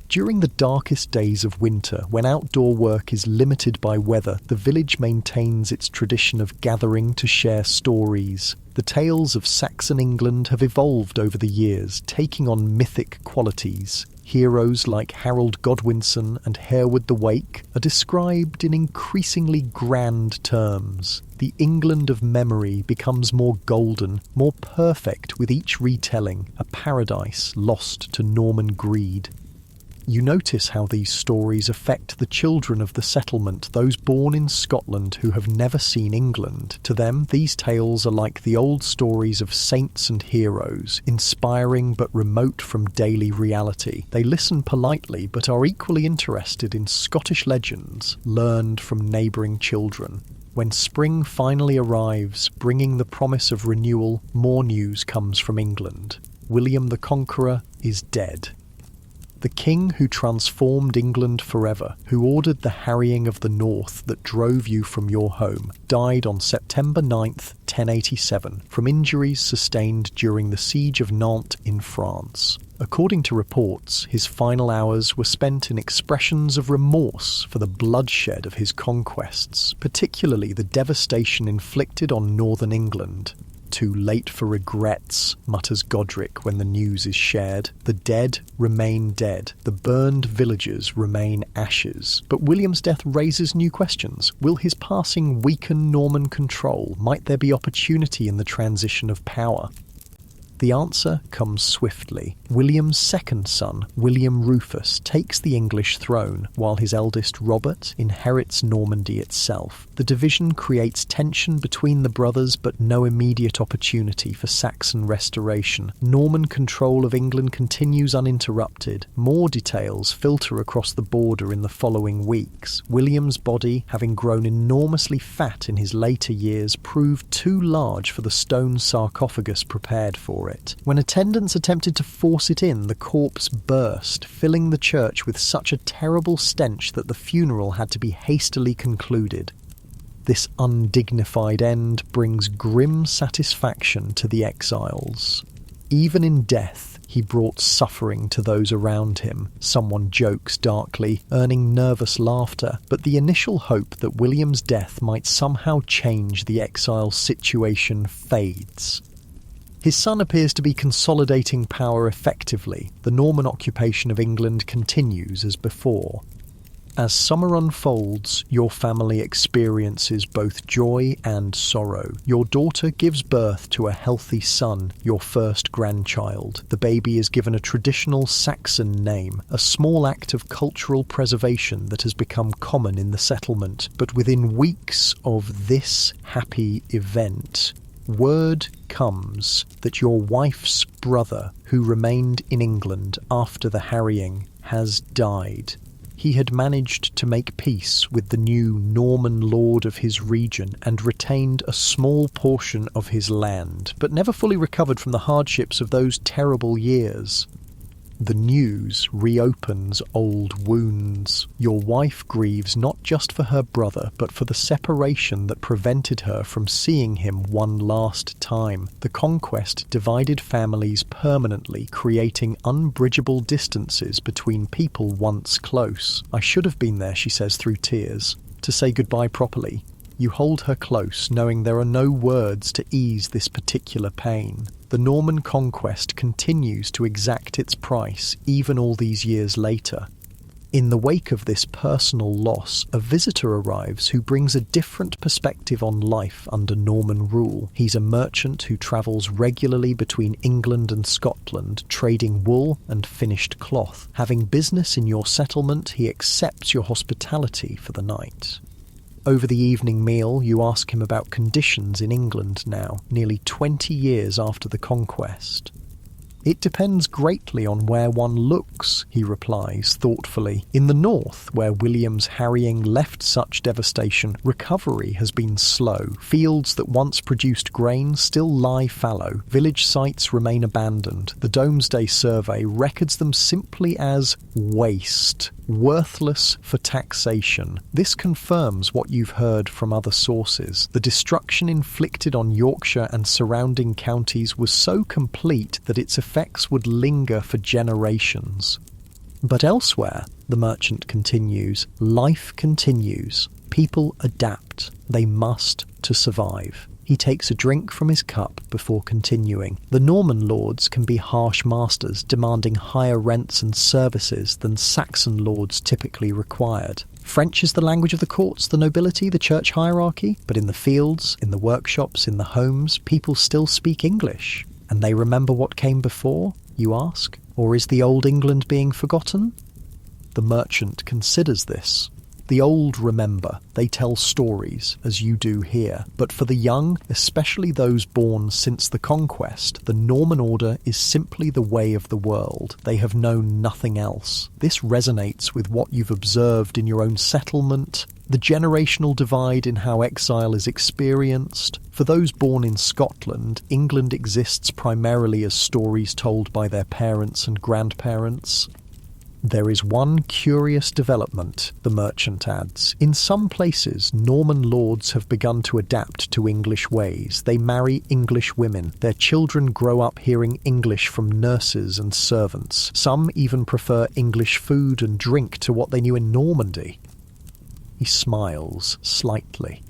During the darkest days of winter, when outdoor work is limited by weather, the village maintains its tradition of gathering to share stories. The tales of Saxon England have evolved over the years, taking on mythic qualities. Heroes like Harold Godwinson and Hereward the Wake are described in increasingly grand terms. The England of memory becomes more golden, more perfect with each retelling, a paradise lost to Norman greed. You notice how these stories affect the children of the settlement, those born in Scotland who have never seen England. To them, these tales are like the old stories of saints and heroes, inspiring but remote from daily reality. They listen politely but are equally interested in Scottish legends learned from neighbouring children. When spring finally arrives, bringing the promise of renewal, more news comes from England. William the Conqueror is dead. The king who transformed England forever, who ordered the harrying of the north that drove you from your home, died on September 9th, 1087, from injuries sustained during the siege of Nantes in France. According to reports, his final hours were spent in expressions of remorse for the bloodshed of his conquests, particularly the devastation inflicted on northern England. "Too late for regrets," mutters Godric when the news is shared. The dead remain dead. The burned villages remain ashes. But William's death raises new questions. Will his passing weaken Norman control? Might there be opportunity in the transition of power? The answer comes swiftly. William's second son, William Rufus, takes the English throne, while his eldest Robert inherits Normandy itself. The division creates tension between the brothers, but no immediate opportunity for Saxon restoration. Norman control of England continues uninterrupted. More details filter across the border in the following weeks. William's body, having grown enormously fat in his later years, proved too large for the stone sarcophagus prepared for it. When attendants attempted to force it in, the corpse burst, filling the church with such a terrible stench that the funeral had to be hastily concluded. This undignified end brings grim satisfaction to the exiles. Even in death, he brought suffering to those around him, someone jokes darkly, earning nervous laughter, but the initial hope that William's death might somehow change the exile's situation fades. His son appears to be consolidating power effectively. The Norman occupation of England continues as before. As summer unfolds, your family experiences both joy and sorrow. Your daughter gives birth to a healthy son, your first grandchild. The baby is given a traditional Saxon name, a small act of cultural preservation that has become common in the settlement. But within weeks of this happy event, word comes that your wife's brother, who remained in England after the harrying, has died. He had managed to make peace with the new Norman lord of his region and retained a small portion of his land, but never fully recovered from the hardships of those terrible years. The news reopens old wounds. Your wife grieves not just for her brother, but for the separation that prevented her from seeing him one last time. The Conquest divided families permanently, creating unbridgeable distances between people once close. "I should have been there," she says through tears, "to say goodbye properly." You hold her close, knowing there are no words to ease this particular pain. The Norman conquest continues to exact its price, even all these years later. In the wake of this personal loss, a visitor arrives who brings a different perspective on life under Norman rule. He's a merchant who travels regularly between England and Scotland, trading wool and finished cloth. Having business in your settlement, he accepts your hospitality for the night. Over the evening meal, you ask him about conditions in England now, nearly 20 years after the conquest. "It depends greatly on where one looks," he replies thoughtfully. "In the north, where William's harrying left such devastation, recovery has been slow. Fields that once produced grain still lie fallow. Village sites remain abandoned. The Domesday Survey records them simply as waste, worthless for taxation. This confirms what you've heard from other sources. The destruction inflicted on Yorkshire and surrounding counties was so complete that its effects would linger for generations. But elsewhere," the merchant continues, "life continues. People adapt. They must to survive." He takes a drink from his cup before continuing. The Norman lords can be harsh masters, demanding higher rents and services than Saxon lords typically required. French is the language of the courts, the nobility, the church hierarchy, but in the fields, in the workshops, in the homes, people still speak English. And they remember what came before, you ask? Or is the old England being forgotten? The merchant considers this. The old remember, they tell stories, as you do here. But for the young, especially those born since the Conquest, the Norman order is simply the way of the world. They have known nothing else. This resonates with what you've observed in your own settlement, the generational divide in how exile is experienced. For those born in Scotland, England exists primarily as stories told by their parents and grandparents. There is one curious development, the merchant adds. In some places, Norman lords have begun to adapt to English ways. They marry English women. Their children grow up hearing English from nurses and servants. Some even prefer English food and drink to what they knew in Normandy. He smiles slightly.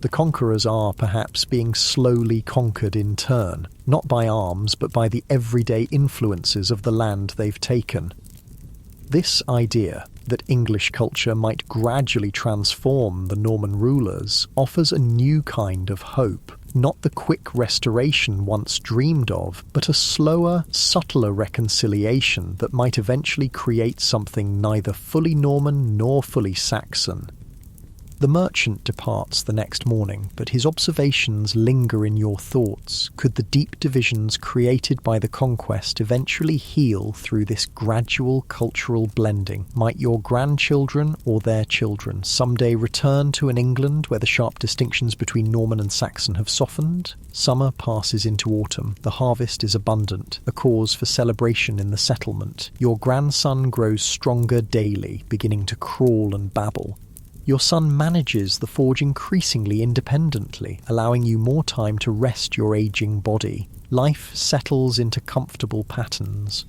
The conquerors are, perhaps, being slowly conquered in turn, not by arms, but by the everyday influences of the land they've taken. This idea that English culture might gradually transform the Norman rulers offers a new kind of hope, not the quick restoration once dreamed of, but a slower, subtler reconciliation that might eventually create something neither fully Norman nor fully Saxon. The merchant departs the next morning, but his observations linger in your thoughts. Could the deep divisions created by the Conquest eventually heal through this gradual cultural blending? Might your grandchildren or their children someday return to an England where the sharp distinctions between Norman and Saxon have softened? Summer passes into autumn. The harvest is abundant, a cause for celebration in the settlement. Your grandson grows stronger daily, beginning to crawl and babble. Your son manages the forge increasingly independently, allowing you more time to rest your aging body. Life settles into comfortable patterns.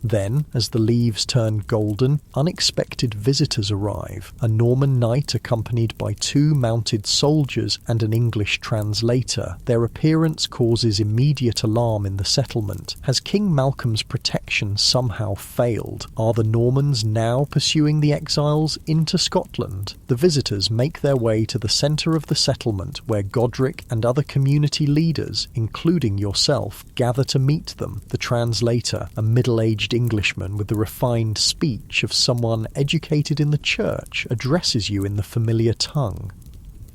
Then, as the leaves turn golden, unexpected visitors arrive. A Norman knight accompanied by 2 mounted soldiers and an English translator. Their appearance causes immediate alarm in the settlement. Has King Malcolm's protection somehow failed? Are the Normans now pursuing the exiles into Scotland? The visitors make their way to the centre of the settlement, where Godric and other community leaders, including yourself, gather to meet them. The translator, a middle-aged Englishman with the refined speech of someone educated in the church, addresses you in the familiar tongue.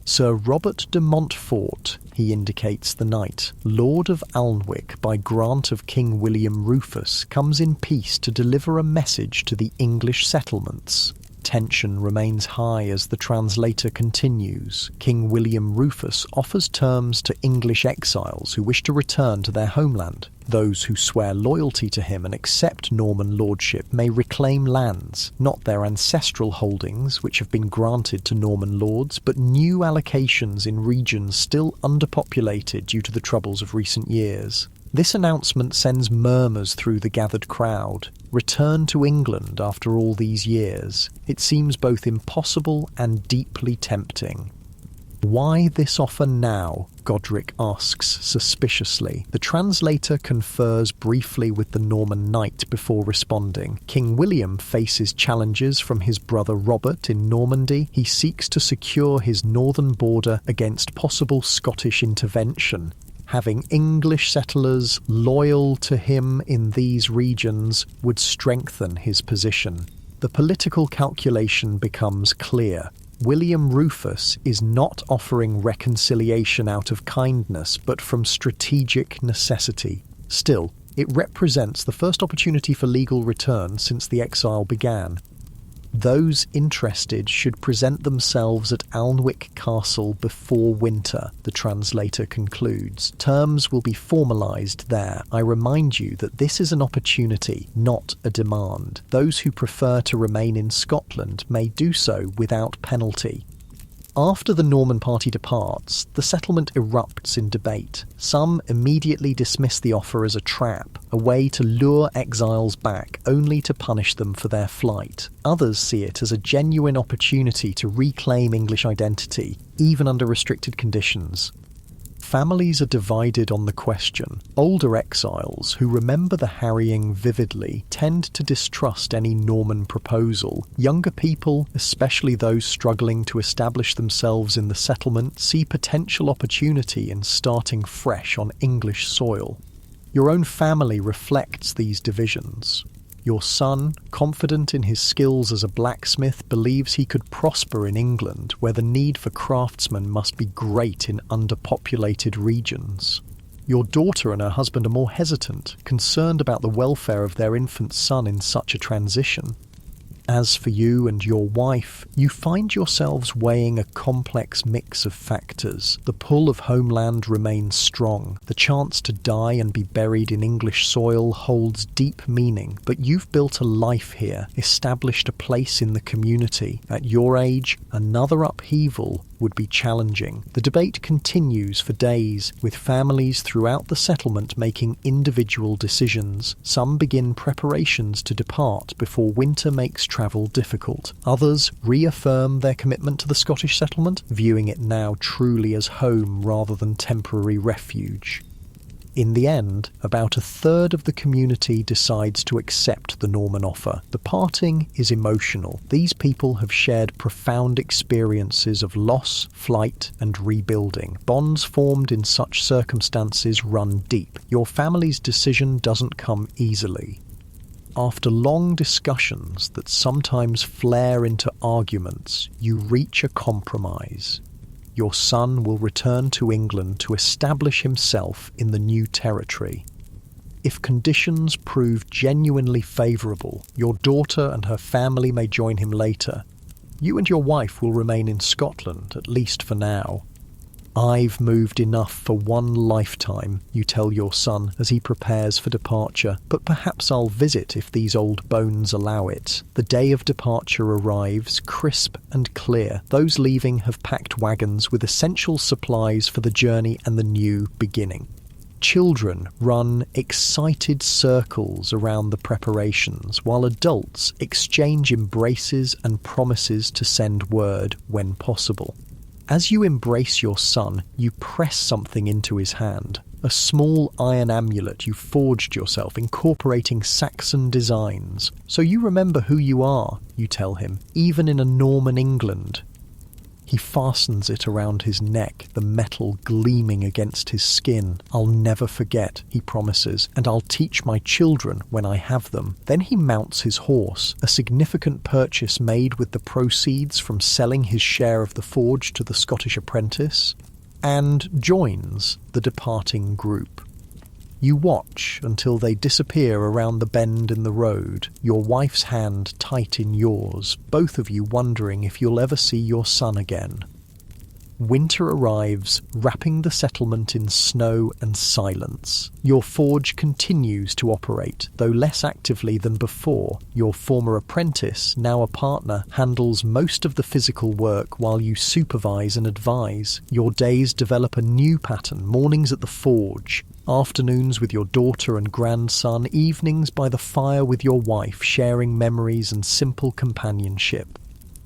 Sir Robert de Montfort, he indicates the knight, Lord of Alnwick by grant of King William Rufus, comes in peace to deliver a message to the English settlements. Tension remains high as the translator continues. King William Rufus offers terms to English exiles who wish to return to their homeland. Those who swear loyalty to him and accept Norman lordship may reclaim lands, not their ancestral holdings, which have been granted to Norman lords, but new allocations in regions still underpopulated due to the troubles of recent years. This announcement sends murmurs through the gathered crowd. Return to England after all these years. It seems both impossible and deeply tempting. Why this offer now? Godric asks suspiciously. The translator confers briefly with the Norman knight before responding. King William faces challenges from his brother Robert in Normandy. He seeks to secure his northern border against possible Scottish intervention. Having English settlers loyal to him in these regions would strengthen his position. The political calculation becomes clear. William Rufus is not offering reconciliation out of kindness, but from strategic necessity. Still, it represents the first opportunity for legal return since the exile began. Those interested should present themselves at Alnwick Castle before winter, the translator concludes. Terms will be formalised there. I remind you that this is an opportunity, not a demand. Those who prefer to remain in Scotland may do so without penalty. After the Norman party departs, the settlement erupts in debate. Some immediately dismiss the offer as a trap, a way to lure exiles back only to punish them for their flight. Others see it as a genuine opportunity to reclaim English identity, even under restricted conditions. Families are divided on the question. Older exiles, who remember the harrying vividly, tend to distrust any Norman proposal. Younger people, especially those struggling to establish themselves in the settlement, see potential opportunity in starting fresh on English soil. Your own family reflects these divisions. Your son, confident in his skills as a blacksmith, believes he could prosper in England, where the need for craftsmen must be great in underpopulated regions. Your daughter and her husband are more hesitant, concerned about the welfare of their infant son in such a transition. As for you and your wife, you find yourselves weighing a complex mix of factors. The pull of homeland remains strong. The chance to die and be buried in English soil holds deep meaning, but you've built a life here, established a place in the community. At your age, another upheaval would be challenging. The debate continues for days, with families throughout the settlement making individual decisions. Some begin preparations to depart before winter makes travel difficult. Others reaffirm their commitment to the Scottish settlement, viewing it now truly as home rather than temporary refuge. In the end, about a third of the community decides to accept the Norman offer. The parting is emotional. These people have shared profound experiences of loss, flight, and rebuilding. Bonds formed in such circumstances run deep. Your family's decision doesn't come easily. After long discussions that sometimes flare into arguments, you reach a compromise. Your son will return to England to establish himself in the new territory. If conditions prove genuinely favourable, your daughter and her family may join him later. You and your wife will remain in Scotland, at least for now. I've moved enough for one lifetime, you tell your son as he prepares for departure, but perhaps I'll visit if these old bones allow it. The day of departure arrives, crisp and clear. Those leaving have packed wagons with essential supplies for the journey and the new beginning. Children run excited circles around the preparations, while adults exchange embraces and promises to send word when possible. As you embrace your son, you press something into his hand. A small iron amulet you forged yourself, incorporating Saxon designs. So you remember who you are, you tell him, even in a Norman England. He fastens it around his neck, the metal gleaming against his skin. I'll never forget, he promises, and I'll teach my children when I have them. Then he mounts his horse, a significant purchase made with the proceeds from selling his share of the forge to the Scottish apprentice, and joins the departing group. You watch until they disappear around the bend in the road, your wife's hand tight in yours, both of you wondering if you'll ever see your son again. Winter arrives, wrapping the settlement in snow and silence. Your forge continues to operate, though less actively than before. Your former apprentice, now a partner, handles most of the physical work while you supervise and advise. Your days develop a new pattern, mornings at the forge, afternoons with your daughter and grandson, evenings by the fire with your wife, sharing memories and simple companionship.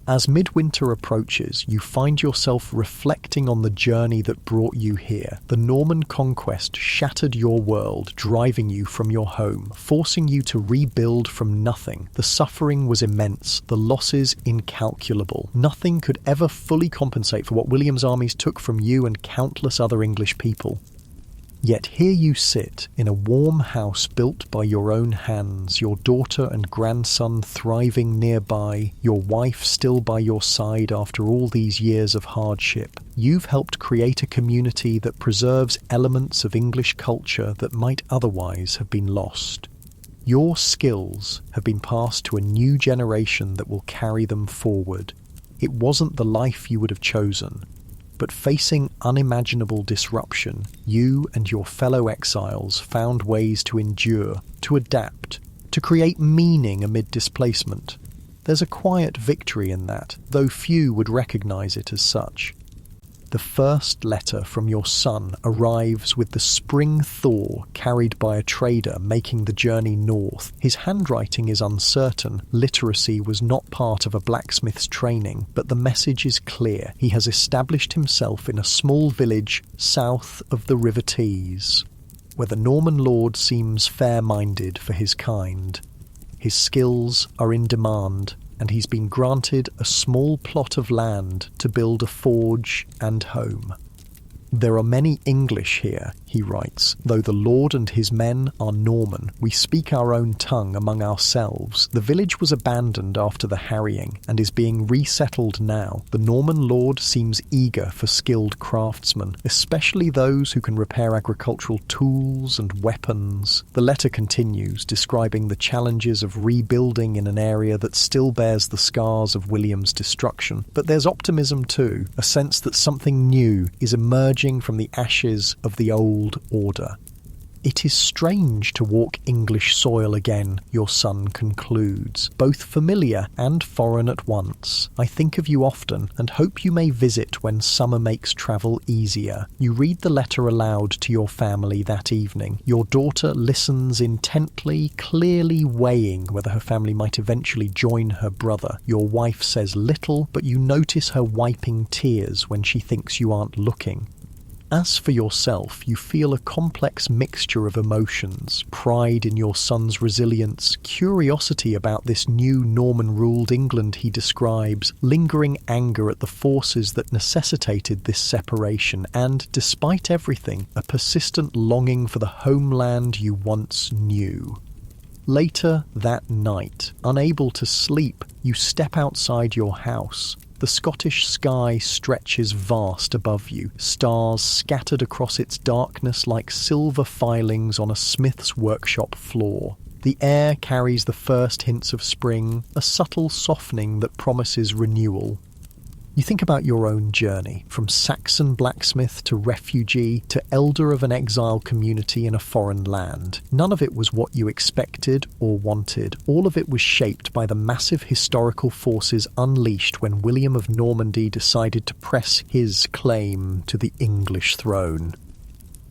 As midwinter approaches, you find yourself reflecting on the journey that brought you here. The Norman conquest shattered your world, driving you from your home, forcing you to rebuild from nothing. The suffering was immense, the losses incalculable. Nothing could ever fully compensate for what William's armies took from you and countless other English people. Yet here you sit, in a warm house built by your own hands, your daughter and grandson thriving nearby, your wife still by your side after all these years of hardship. You've helped create a community that preserves elements of English culture that might otherwise have been lost. Your skills have been passed to a new generation that will carry them forward. It wasn't the life you would have chosen, but facing unimaginable disruption, you and your fellow exiles found ways to endure, to adapt, to create meaning amid displacement. There's a quiet victory in that, though few would recognize it as such. The first letter from your son arrives with the spring thaw carried by a trader making the journey north. His handwriting is uncertain, literacy was not part of a blacksmith's training, but the message is clear. He has established himself in a small village south of the River Tees, where the Norman lord seems fair-minded for his kind. His skills are in demand, and he's been granted a small plot of land to build a forge and home. There are many English here, he writes, though the lord and his men are Norman. We speak our own tongue among ourselves. The village was abandoned after the harrying and is being resettled now. The Norman lord seems eager for skilled craftsmen, especially those who can repair agricultural tools and weapons. The letter continues, describing the challenges of rebuilding in an area that still bears the scars of William's destruction. But there's optimism too, a sense that something new is emerging from the ashes of the old order. It is strange to walk English soil again, your son concludes, both familiar and foreign at once. I think of you often and hope you may visit when summer makes travel easier. You read the letter aloud to your family that evening. Your daughter listens intently, clearly weighing whether her family might eventually join her brother. Your wife says little, but you notice her wiping tears when she thinks you aren't looking. As for yourself, you feel a complex mixture of emotions, pride in your son's resilience, curiosity about this new Norman-ruled England he describes, lingering anger at the forces that necessitated this separation, and, despite everything, a persistent longing for the homeland you once knew. Later that night, unable to sleep, you step outside your house. The Scottish sky stretches vast above you, stars scattered across its darkness like silver filings on a smith's workshop floor. The air carries the first hints of spring, a subtle softening that promises renewal. You think about your own journey, from Saxon blacksmith to refugee to elder of an exile community in a foreign land. None of it was what you expected or wanted. All of it was shaped by the massive historical forces unleashed when William of Normandy decided to press his claim to the English throne.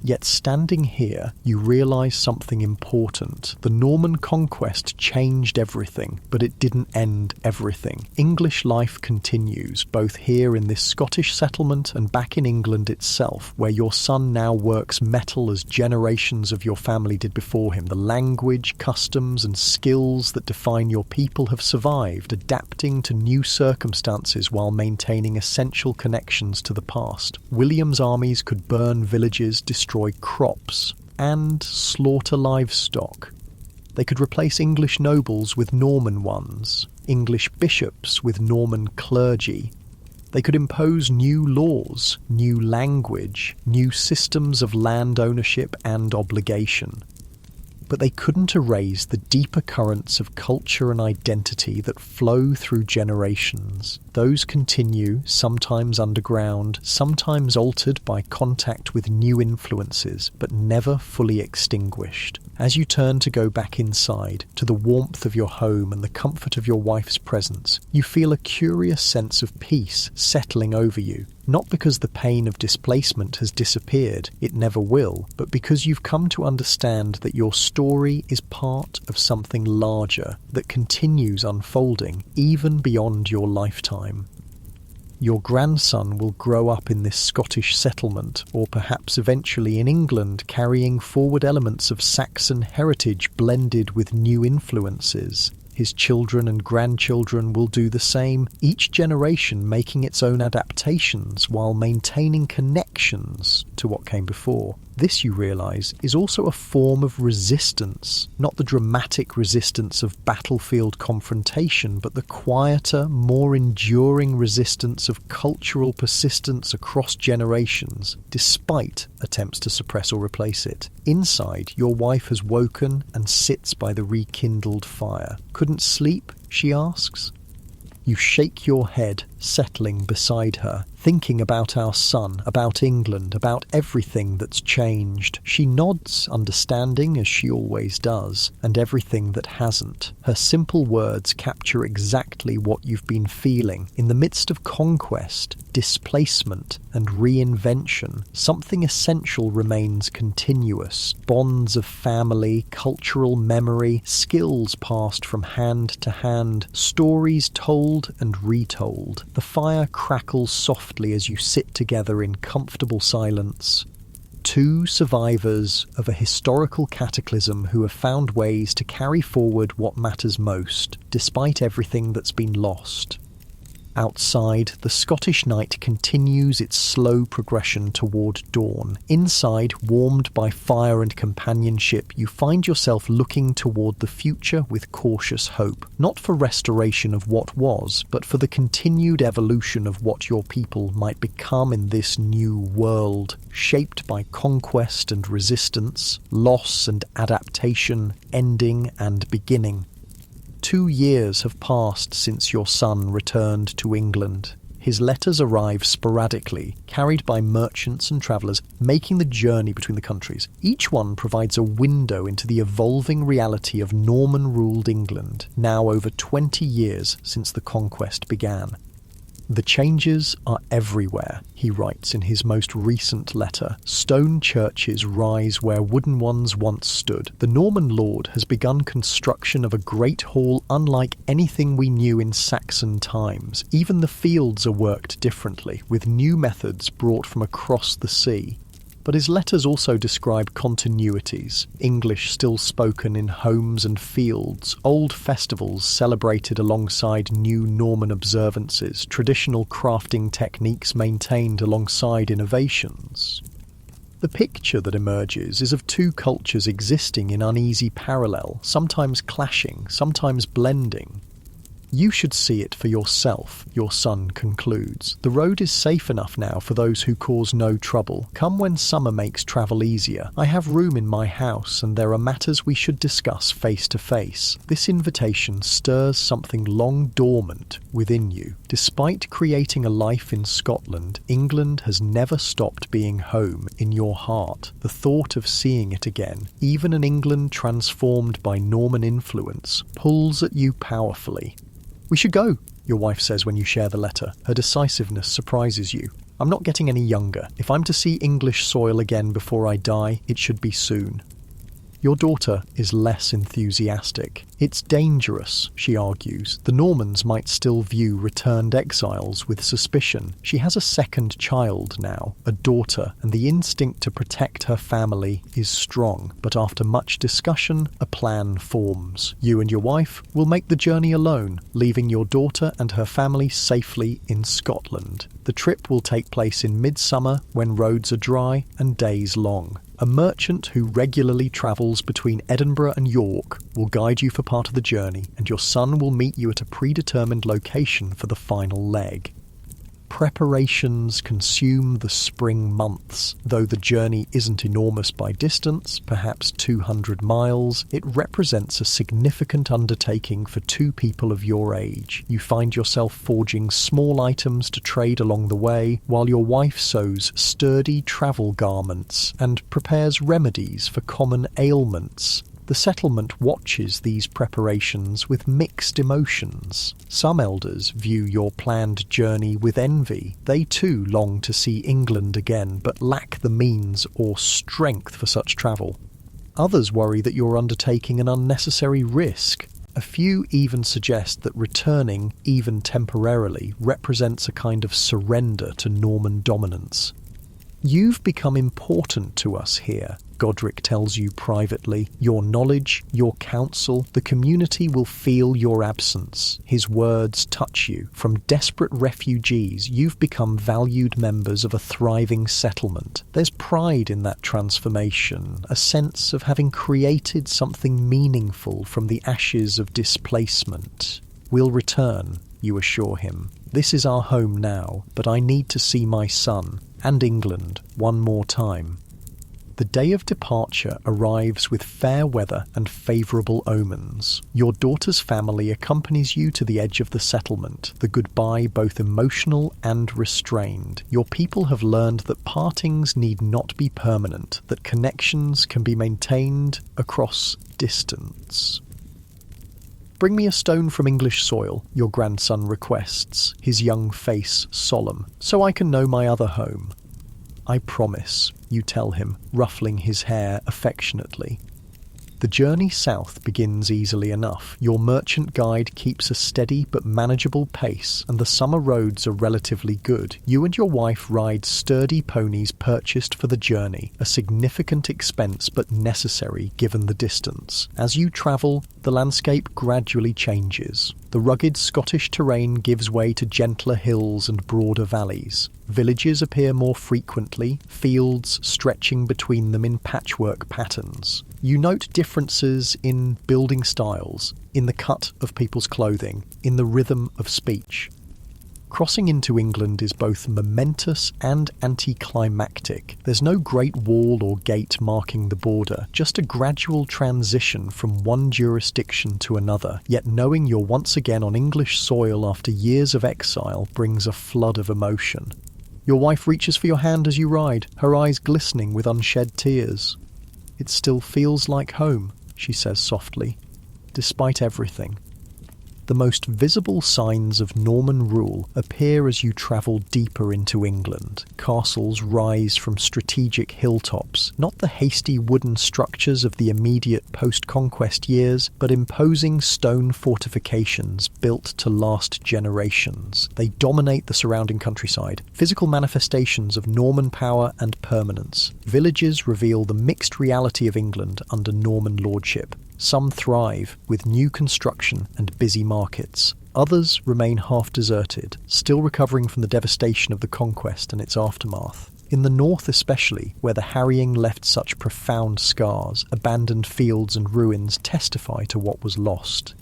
Yet standing here, you realise something important. The Norman conquest changed everything, but it didn't end everything. English life continues, both here in this Scottish settlement and back in England itself, where your son now works metal as generations of your family did before him. The language, customs and skills that define your people have survived, adapting to new circumstances while maintaining essential connections to the past. William's armies could burn villages, destroy crops, and slaughter livestock. They could replace English nobles with Norman ones, English bishops with Norman clergy. They could impose new laws, new language, new systems of land ownership and obligation. But they couldn't erase the deeper currents of culture and identity that flow through generations. Those continue, sometimes underground, sometimes altered by contact with new influences, but never fully extinguished. As you turn to go back inside, to the warmth of your home and the comfort of your wife's presence, you feel a curious sense of peace settling over you. Not because the pain of displacement has disappeared, it never will, but because you've come to understand that your story is part of something larger that continues unfolding even beyond your lifetime. Your grandson will grow up in this Scottish settlement, or perhaps eventually in England, carrying forward elements of Saxon heritage blended with new influences. His children and grandchildren will do the same, each generation making its own adaptations while maintaining connections to what came before. This, you realise, is also a form of resistance, not the dramatic resistance of battlefield confrontation, but the quieter, more enduring resistance of cultural persistence across generations, despite attempts to suppress or replace it. Inside, your wife has woken and sits by the rekindled fire. Couldn't sleep, she asks. You shake your head, settling beside her, thinking about our son, about England, about everything that's changed. She nods, understanding as she always does, and everything that hasn't. Her simple words capture exactly what you've been feeling. In the midst of conquest, displacement, and reinvention, something essential remains continuous. Bonds of family, cultural memory, skills passed from hand to hand, stories told and retold. The fire crackles softly as you sit together in comfortable silence. Two survivors of a historical cataclysm who have found ways to carry forward what matters most, despite everything that's been lost. Outside, the Scottish night continues its slow progression toward dawn. Inside, warmed by fire and companionship, you find yourself looking toward the future with cautious hope, not for restoration of what was, but for the continued evolution of what your people might become in this new world, shaped by conquest and resistance, loss and adaptation, ending and beginning. 2 years have passed since your son returned to England. His letters arrive sporadically, carried by merchants and travellers making the journey between the countries. Each one provides a window into the evolving reality of Norman-ruled England, now over 20 years since the conquest began. The changes are everywhere, he writes in his most recent letter. Stone churches rise where wooden ones once stood. The Norman lord has begun construction of a great hall unlike anything we knew in Saxon times. Even the fields are worked differently, with new methods brought from across the sea. But his letters also describe continuities, English still spoken in homes and fields, old festivals celebrated alongside new Norman observances, traditional crafting techniques maintained alongside innovations. The picture that emerges is of two cultures existing in uneasy parallel, sometimes clashing, sometimes blending. You should see it for yourself, your son concludes. The road is safe enough now for those who cause no trouble. Come when summer makes travel easier. I have room in my house, and there are matters we should discuss face to face. This invitation stirs something long dormant within you. Despite creating a life in Scotland, England has never stopped being home in your heart. The thought of seeing it again, even an England transformed by Norman influence, pulls at you powerfully. "We should go," your wife says when you share the letter. Her decisiveness surprises you. "I'm not getting any younger. If I'm to see English soil again before I die, it should be soon." Your daughter is less enthusiastic. "It's dangerous," she argues. "The Normans might still view returned exiles with suspicion. She has a second child now, a daughter, and the instinct to protect her family is strong. But after much discussion, a plan forms. You and your wife will make the journey alone, leaving your daughter and her family safely in Scotland. The trip will take place in midsummer when roads are dry and days long. A merchant who regularly travels between Edinburgh and York will guide you for part of the journey, and your son will meet you at a predetermined location for the final leg. Preparations consume the spring months. Though the journey isn't enormous by distance, perhaps 200 miles, it represents a significant undertaking for two people of your age. You find yourself forging small items to trade along the way, while your wife sews sturdy travel garments and prepares remedies for common ailments. The settlement watches these preparations with mixed emotions. Some elders view your planned journey with envy. They too long to see England again, but lack the means or strength for such travel. Others worry that you're undertaking an unnecessary risk. A few even suggest that returning, even temporarily, represents a kind of surrender to Norman dominance. "You've become important to us here," Godric tells you privately. "Your knowledge, your counsel, the community will feel your absence." His words touch you. From desperate refugees, you've become valued members of a thriving settlement. There's pride in that transformation, a sense of having created something meaningful from the ashes of displacement. "We'll return," you assure him. "This is our home now, but I need to see my son and England one more time." The day of departure arrives with fair weather and favourable omens. Your daughter's family accompanies you to the edge of the settlement, the goodbye both emotional and restrained. Your people have learned that partings need not be permanent, that connections can be maintained across distance. "Bring me a stone from English soil," your grandson requests, his young face solemn, "so I can know my other home." "I promise," you tell him, ruffling his hair affectionately. The journey south begins easily enough. Your merchant guide keeps a steady but manageable pace, and the summer roads are relatively good. You and your wife ride sturdy ponies purchased for the journey, a significant expense but necessary given the distance. As you travel, the landscape gradually changes. The rugged Scottish terrain gives way to gentler hills and broader valleys. Villages appear more frequently, fields stretching between them in patchwork patterns. You note differences in building styles, in the cut of people's clothing, in the rhythm of speech. Crossing into England is both momentous and anticlimactic. There's no great wall or gate marking the border, just a gradual transition from one jurisdiction to another. Yet knowing you're once again on English soil after years of exile brings a flood of emotion. Your wife reaches for your hand as you ride, her eyes glistening with unshed tears. "It still feels like home," she says softly, "despite everything." The most visible signs of Norman rule appear as you travel deeper into England. Castles rise from strategic hilltops, not the hasty wooden structures of the immediate post-conquest years, but imposing stone fortifications built to last generations. They dominate the surrounding countryside, physical manifestations of Norman power and permanence. Villages reveal the mixed reality of England under Norman lordship. Some thrive with new construction and busy markets. Others remain half-deserted, still recovering from the devastation of the Conquest and its aftermath. In the north especially, where the harrying left such profound scars, abandoned fields and ruins testify to what was lost.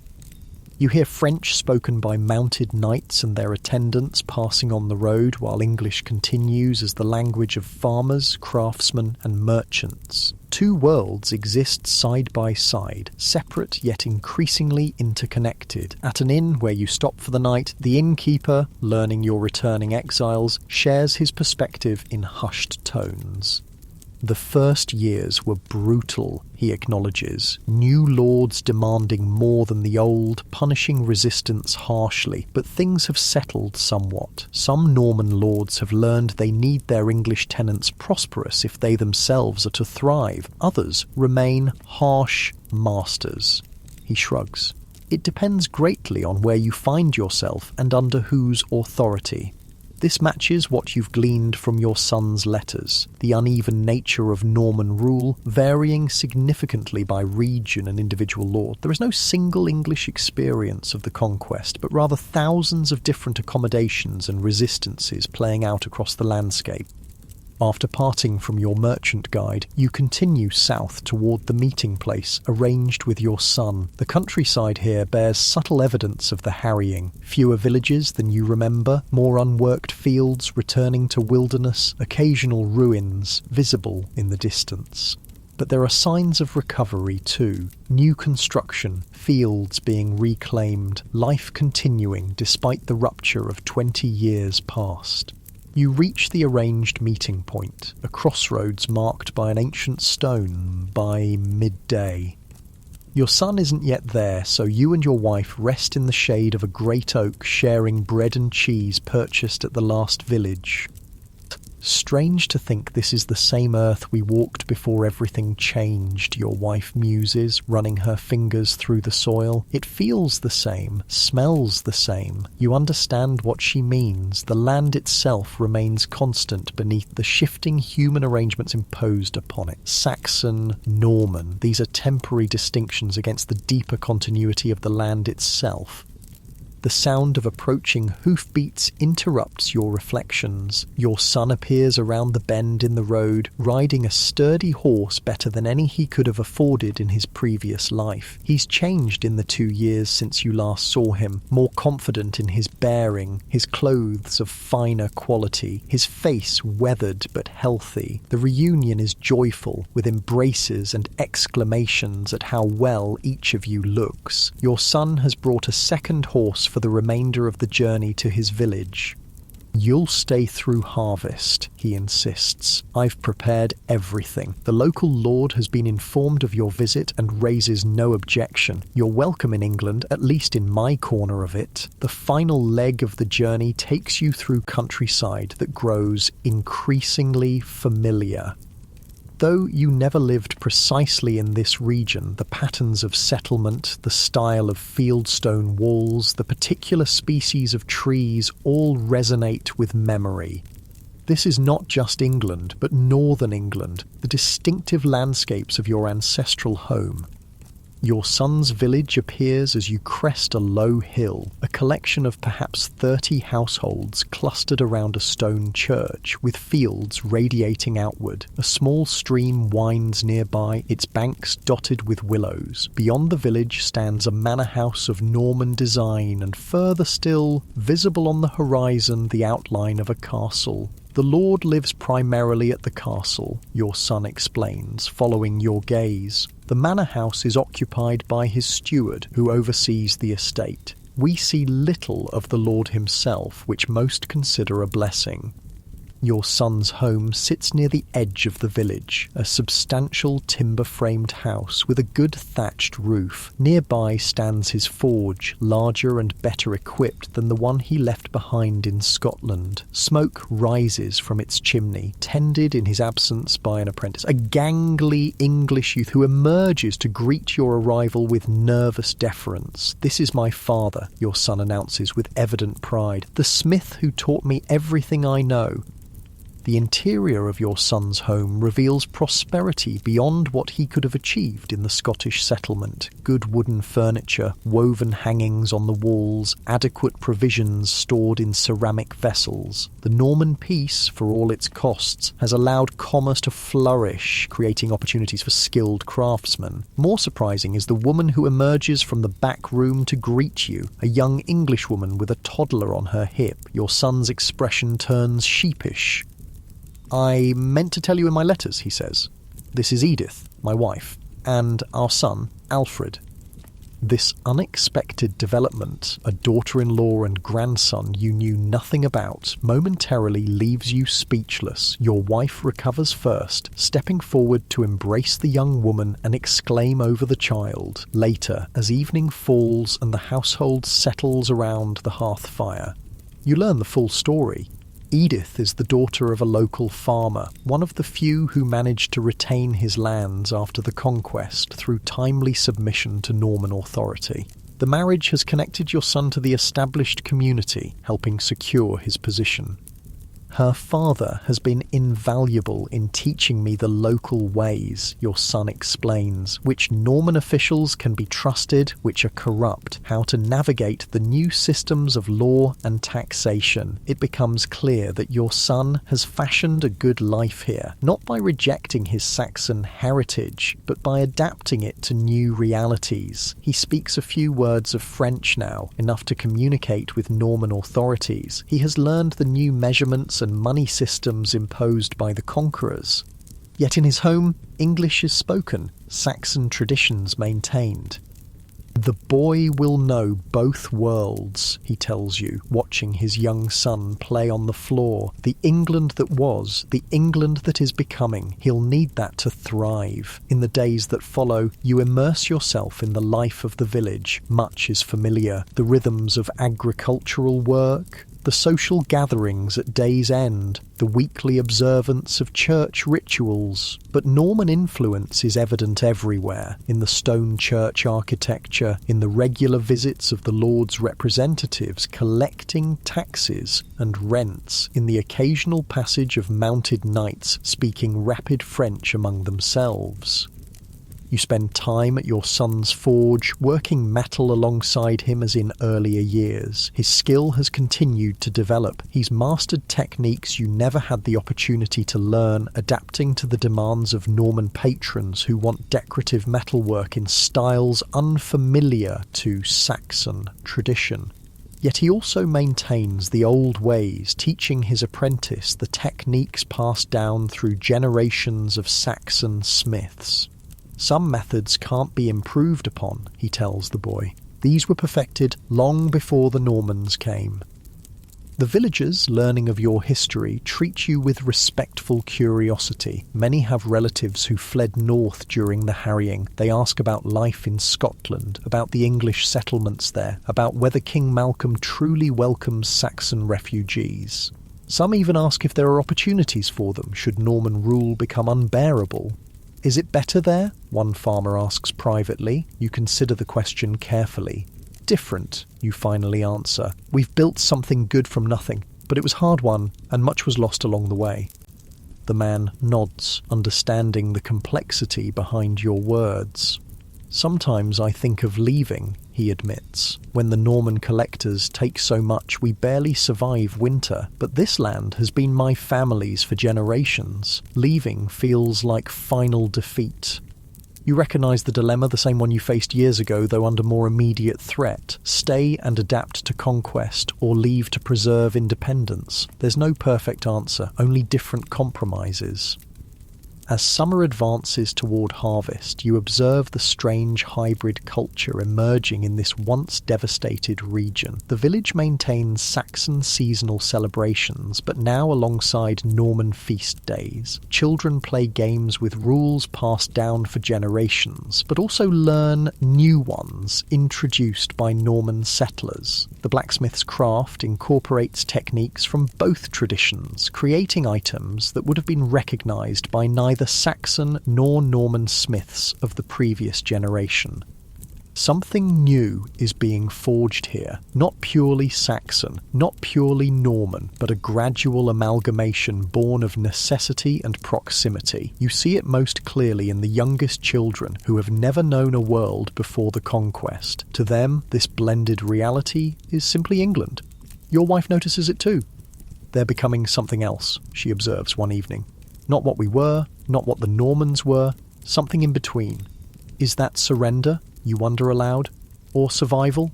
You hear French spoken by mounted knights and their attendants passing on the road, while English continues as the language of farmers, craftsmen, and merchants. Two worlds exist side by side, separate yet increasingly interconnected. At an inn where you stop for the night, the innkeeper, learning you're returning exiles, shares his perspective in hushed tones. "The first years were brutal," he acknowledges. "New lords demanding more than the old, punishing resistance harshly. But things have settled somewhat. Some Norman lords have learned they need their English tenants prosperous if they themselves are to thrive. Others remain harsh masters." He shrugs. "It depends greatly on where you find yourself and under whose authority." This matches what you've gleaned from your son's letters, the uneven nature of Norman rule varying significantly by region and individual lord. There is no single English experience of the conquest, but rather thousands of different accommodations and resistances playing out across the landscape. After parting from your merchant guide, you continue south toward the meeting place arranged with your son. The countryside here bears subtle evidence of the harrying. Fewer villages than you remember, more unworked fields returning to wilderness, occasional ruins visible in the distance. But there are signs of recovery too. New construction, fields being reclaimed, life continuing despite the rupture of 20 years past. You reach the arranged meeting point, a crossroads marked by an ancient stone, by midday. Your son isn't yet there, so you and your wife rest in the shade of a great oak, sharing bread and cheese purchased at the last village. "Strange to think this is the same earth we walked before everything changed," your wife muses, running her fingers through the soil. "It feels the same, smells the same." You understand what she means. The land itself remains constant beneath the shifting human arrangements imposed upon it. Saxon, Norman, these are temporary distinctions against the deeper continuity of the land itself. The sound of approaching hoofbeats interrupts your reflections. Your son appears around the bend in the road, riding a sturdy horse better than any he could have afforded in his previous life. He's changed in the 2 years since you last saw him, more confident in his bearing, his clothes of finer quality, his face weathered but healthy. The reunion is joyful, with embraces and exclamations at how well each of you looks. Your son has brought a second horse for the remainder of the journey to his village. "You'll stay through harvest," he insists. "I've prepared everything. The local lord has been informed of your visit and raises no objection. You're welcome in England, at least in my corner of it." The final leg of the journey takes you through countryside that grows increasingly familiar. Though you never lived precisely in this region, the patterns of settlement, the style of fieldstone walls, the particular species of trees all resonate with memory. This is not just England, but northern England, the distinctive landscapes of your ancestral home. Your son's village appears as you crest a low hill, a collection of perhaps 30 households clustered around a stone church, with fields radiating outward. A small stream winds nearby, its banks dotted with willows. Beyond the village stands a manor house of Norman design, and further still, visible on the horizon, the outline of a castle. "The lord lives primarily at the castle," your son explains, following your gaze. "The manor house is occupied by his steward, who oversees the estate. We see little of the lord himself, which most consider a blessing." Your son's home sits near the edge of the village, a substantial timber-framed house with a good thatched roof. Nearby stands his forge, larger and better equipped than the one he left behind in Scotland. Smoke rises from its chimney, tended in his absence by an apprentice, a gangly English youth who emerges to greet your arrival with nervous deference. "This is my father," your son announces with evident pride, "the smith who taught me everything I know." The interior of your son's home reveals prosperity beyond what he could have achieved in the Scottish settlement. Good wooden furniture, woven hangings on the walls, adequate provisions stored in ceramic vessels. The Norman peace, for all its costs, has allowed commerce to flourish, creating opportunities for skilled craftsmen. More surprising is the woman who emerges from the back room to greet you, a young Englishwoman with a toddler on her hip. Your son's expression turns sheepish. "I meant to tell you in my letters," he says. "This is Edith, my wife, and our son, Alfred." This unexpected development, a daughter-in-law and grandson you knew nothing about, momentarily leaves you speechless. Your wife recovers first, stepping forward to embrace the young woman and exclaim over the child. Later, as evening falls and the household settles around the hearth fire, you learn the full story. Edith is the daughter of a local farmer, one of the few who managed to retain his lands after the Conquest through timely submission to Norman authority. The marriage has connected your son to the established community, helping secure his position. "Her father has been invaluable in teaching me the local ways," your son explains, "which Norman officials can be trusted, which are corrupt, how to navigate the new systems of law and taxation." It becomes clear that your son has fashioned a good life here, not by rejecting his Saxon heritage, but by adapting it to new realities. He speaks a few words of French now, enough to communicate with Norman authorities. He has learned the new measurements and money systems imposed by the conquerors. Yet in his home, English is spoken, Saxon traditions maintained. "The boy will know both worlds," he tells you, watching his young son play on the floor. "The England that was, the England that is becoming, he'll need that to thrive." In the days that follow, you immerse yourself in the life of the village. Much is familiar. The rhythms of agricultural work, the social gatherings at day's end, the weekly observance of church rituals. But Norman influence is evident everywhere, in the stone church architecture, in the regular visits of the Lord's representatives collecting taxes and rents, in the occasional passage of mounted knights speaking rapid French among themselves. You spend time at your son's forge, working metal alongside him as in earlier years. His skill has continued to develop. He's mastered techniques you never had the opportunity to learn, adapting to the demands of Norman patrons who want decorative metalwork in styles unfamiliar to Saxon tradition. Yet he also maintains the old ways, teaching his apprentice the techniques passed down through generations of Saxon smiths. Some methods can't be improved upon, he tells the boy. These were perfected long before the Normans came. The villagers, learning of your history, treat you with respectful curiosity. Many have relatives who fled north during the harrying. They ask about life in Scotland, about the English settlements there, about whether King Malcolm truly welcomes Saxon refugees. Some even ask if there are opportunities for them should Norman rule become unbearable. Is it better there? One farmer asks privately. You consider the question carefully. Different, you finally answer. We've built something good from nothing, but it was hard won, and much was lost along the way. The man nods, understanding the complexity behind your words. Sometimes I think of leaving, he admits. When the Norman collectors take so much, we barely survive winter. But this land has been my family's for generations. Leaving feels like final defeat. You recognise the dilemma, the same one you faced years ago, though under more immediate threat. Stay and adapt to conquest, or leave to preserve independence. There's no perfect answer, only different compromises. As summer advances toward harvest, you observe the strange hybrid culture emerging in this once devastated region. The village maintains Saxon seasonal celebrations, but now alongside Norman feast days. Children play games with rules passed down for generations, but also learn new ones introduced by Norman settlers. The blacksmith's craft incorporates techniques from both traditions, creating items that would have been recognised by neither Saxon nor Norman smiths of the previous generation. Something new is being forged here, not purely Saxon, not purely Norman, but a gradual amalgamation born of necessity and proximity. You see it most clearly in the youngest children who have never known a world before the Conquest. To them, this blended reality is simply England. Your wife notices it too. They're becoming something else, she observes one evening. Not what we were, not what the Normans were, something in between. Is that surrender, you wonder aloud, or survival?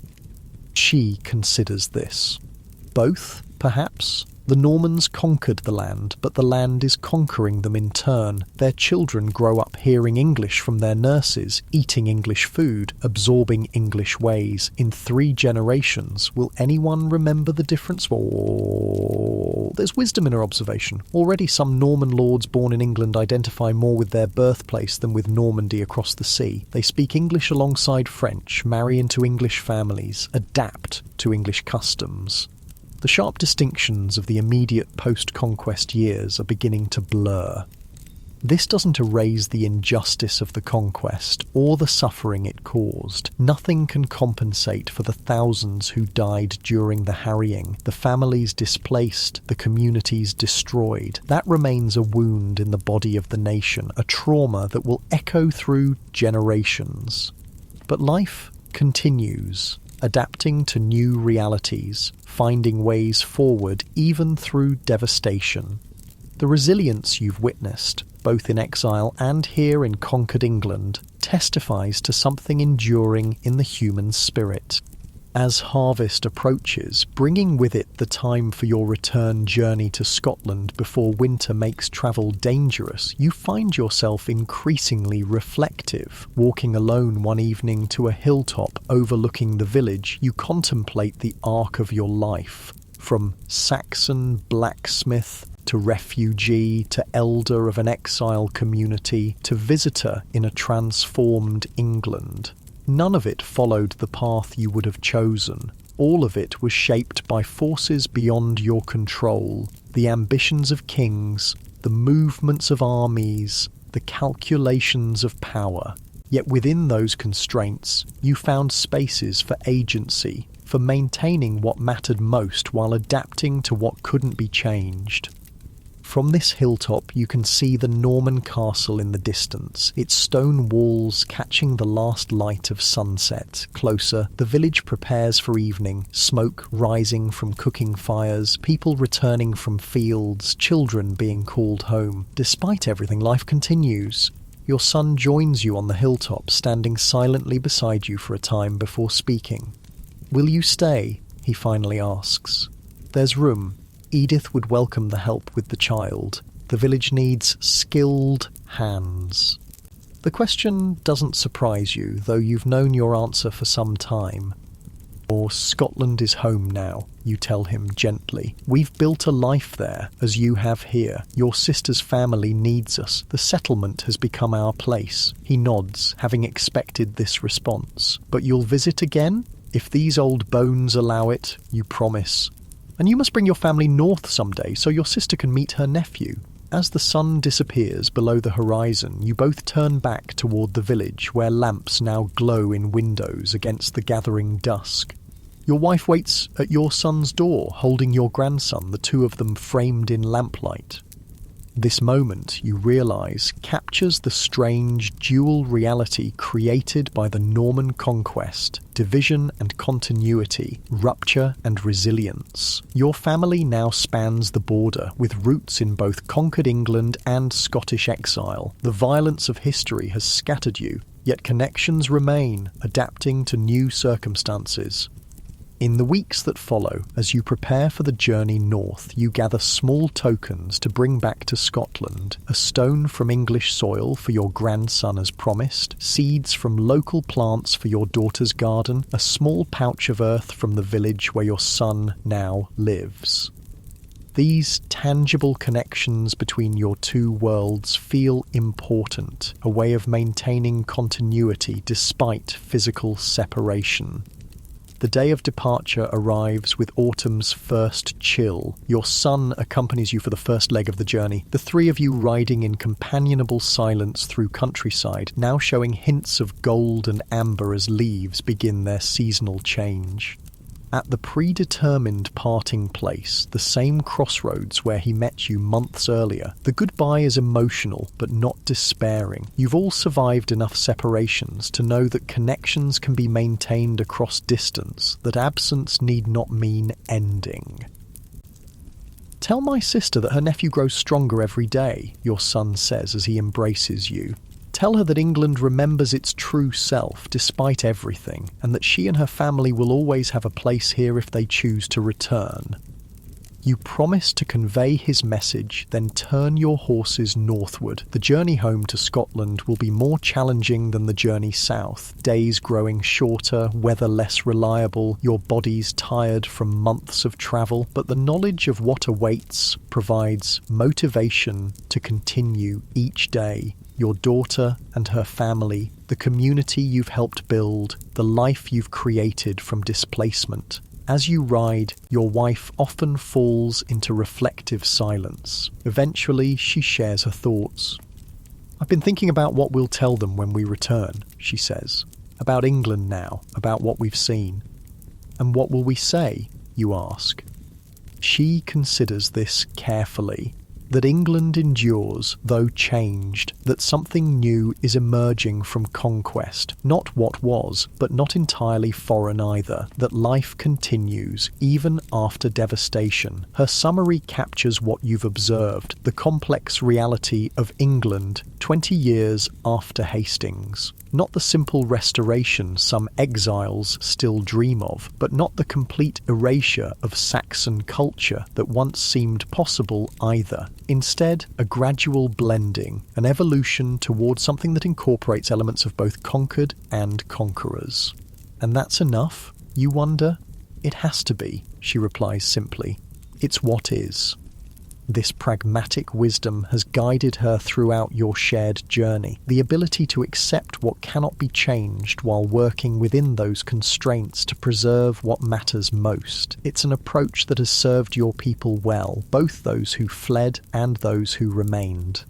She considers this. Both, perhaps? The Normans conquered the land, but the land is conquering them in turn. Their children grow up hearing English from their nurses, eating English food, absorbing English ways. In 3 generations, will anyone remember the difference? Oh, there's wisdom in her observation. Already some Norman lords born in England identify more with their birthplace than with Normandy across the sea. They speak English alongside French, marry into English families, adapt to English customs. The sharp distinctions of the immediate post-conquest years are beginning to blur. This doesn't erase the injustice of the conquest or the suffering it caused. Nothing can compensate for the thousands who died during the harrying, the families displaced, the communities destroyed. That remains a wound in the body of the nation, a trauma that will echo through generations. But life continues, adapting to new realities, finding ways forward even through devastation. The resilience you've witnessed, both in exile and here in conquered England, testifies to something enduring in the human spirit. As harvest approaches, bringing with it the time for your return journey to Scotland before winter makes travel dangerous, you find yourself increasingly reflective. Walking alone one evening to a hilltop overlooking the village, you contemplate the arc of your life. From Saxon blacksmith to refugee, to elder of an exile community, to visitor in a transformed England. None of it followed the path you would have chosen. All of it was shaped by forces beyond your control, the ambitions of kings, the movements of armies, the calculations of power. Yet within those constraints, you found spaces for agency, for maintaining what mattered most while adapting to what couldn't be changed. From this hilltop you can see the Norman castle in the distance, its stone walls catching the last light of sunset. Closer, the village prepares for evening, smoke rising from cooking fires, people returning from fields, children being called home. Despite everything, life continues. Your son joins you on the hilltop, standing silently beside you for a time before speaking. "Will you stay?" he finally asks. "There's room. Edith would welcome the help with the child. The village needs skilled hands." The question doesn't surprise you, though you've known your answer for some time. "Or Scotland is home now," you tell him gently. "We've built a life there, as you have here. Your sister's family needs us. The settlement has become our place." He nods, having expected this response. "But you'll visit again? If these old bones allow it, you promise. And you must bring your family north someday so your sister can meet her nephew." As the sun disappears below the horizon, you both turn back toward the village where lamps now glow in windows against the gathering dusk. Your wife waits at your son's door, holding your grandson, the two of them framed in lamplight. This moment, you realize, captures the strange dual reality created by the Norman Conquest: division and continuity, rupture and resilience. Your family now spans the border, with roots in both conquered England and Scottish exile. The violence of history has scattered you, yet connections remain, adapting to new circumstances. In the weeks that follow, as you prepare for the journey north, you gather small tokens to bring back to Scotland: a stone from English soil for your grandson as promised, seeds from local plants for your daughter's garden, a small pouch of earth from the village where your son now lives. These tangible connections between your two worlds feel important, a way of maintaining continuity despite physical separation. The day of departure arrives with autumn's first chill. Your son accompanies you for the first leg of the journey, the three of you riding in companionable silence through countryside, now showing hints of gold and amber as leaves begin their seasonal change. At the predetermined parting place, the same crossroads where he met you months earlier, the goodbye is emotional but not despairing. You've all survived enough separations to know that connections can be maintained across distance, that absence need not mean ending. "Tell my sister that her nephew grows stronger every day," your son says as he embraces you. "Tell her that England remembers its true self despite everything, and that she and her family will always have a place here if they choose to return." You promise to convey his message, then turn your horses northward. The journey home to Scotland will be more challenging than the journey south. Days growing shorter, weather less reliable, your bodies tired from months of travel, but the knowledge of what awaits provides motivation to continue each day. Your daughter and her family, the community you've helped build, the life you've created from displacement. As you ride, your wife often falls into reflective silence. Eventually, she shares her thoughts. "I've been thinking about what we'll tell them when we return," she says. "About England now, about what we've seen." "And what will we say?" you ask. She considers this carefully. That England endures, though changed, that something new is emerging from conquest, not what was, but not entirely foreign either, that life continues, even after devastation. Her summary captures what you've observed, the complex reality of England 20 years after Hastings. Not the simple restoration some exiles still dream of, but not the complete erasure of Saxon culture that once seemed possible either. Instead, a gradual blending, an evolution towards something that incorporates elements of both conquered and conquerors. "And that's enough, you wonder?" "It has to be," she replies simply. "It's what is." This pragmatic wisdom has guided her throughout your shared journey, the ability to accept what cannot be changed while working within those constraints to preserve what matters most. It's an approach that has served your people well, both those who fled and those who remained.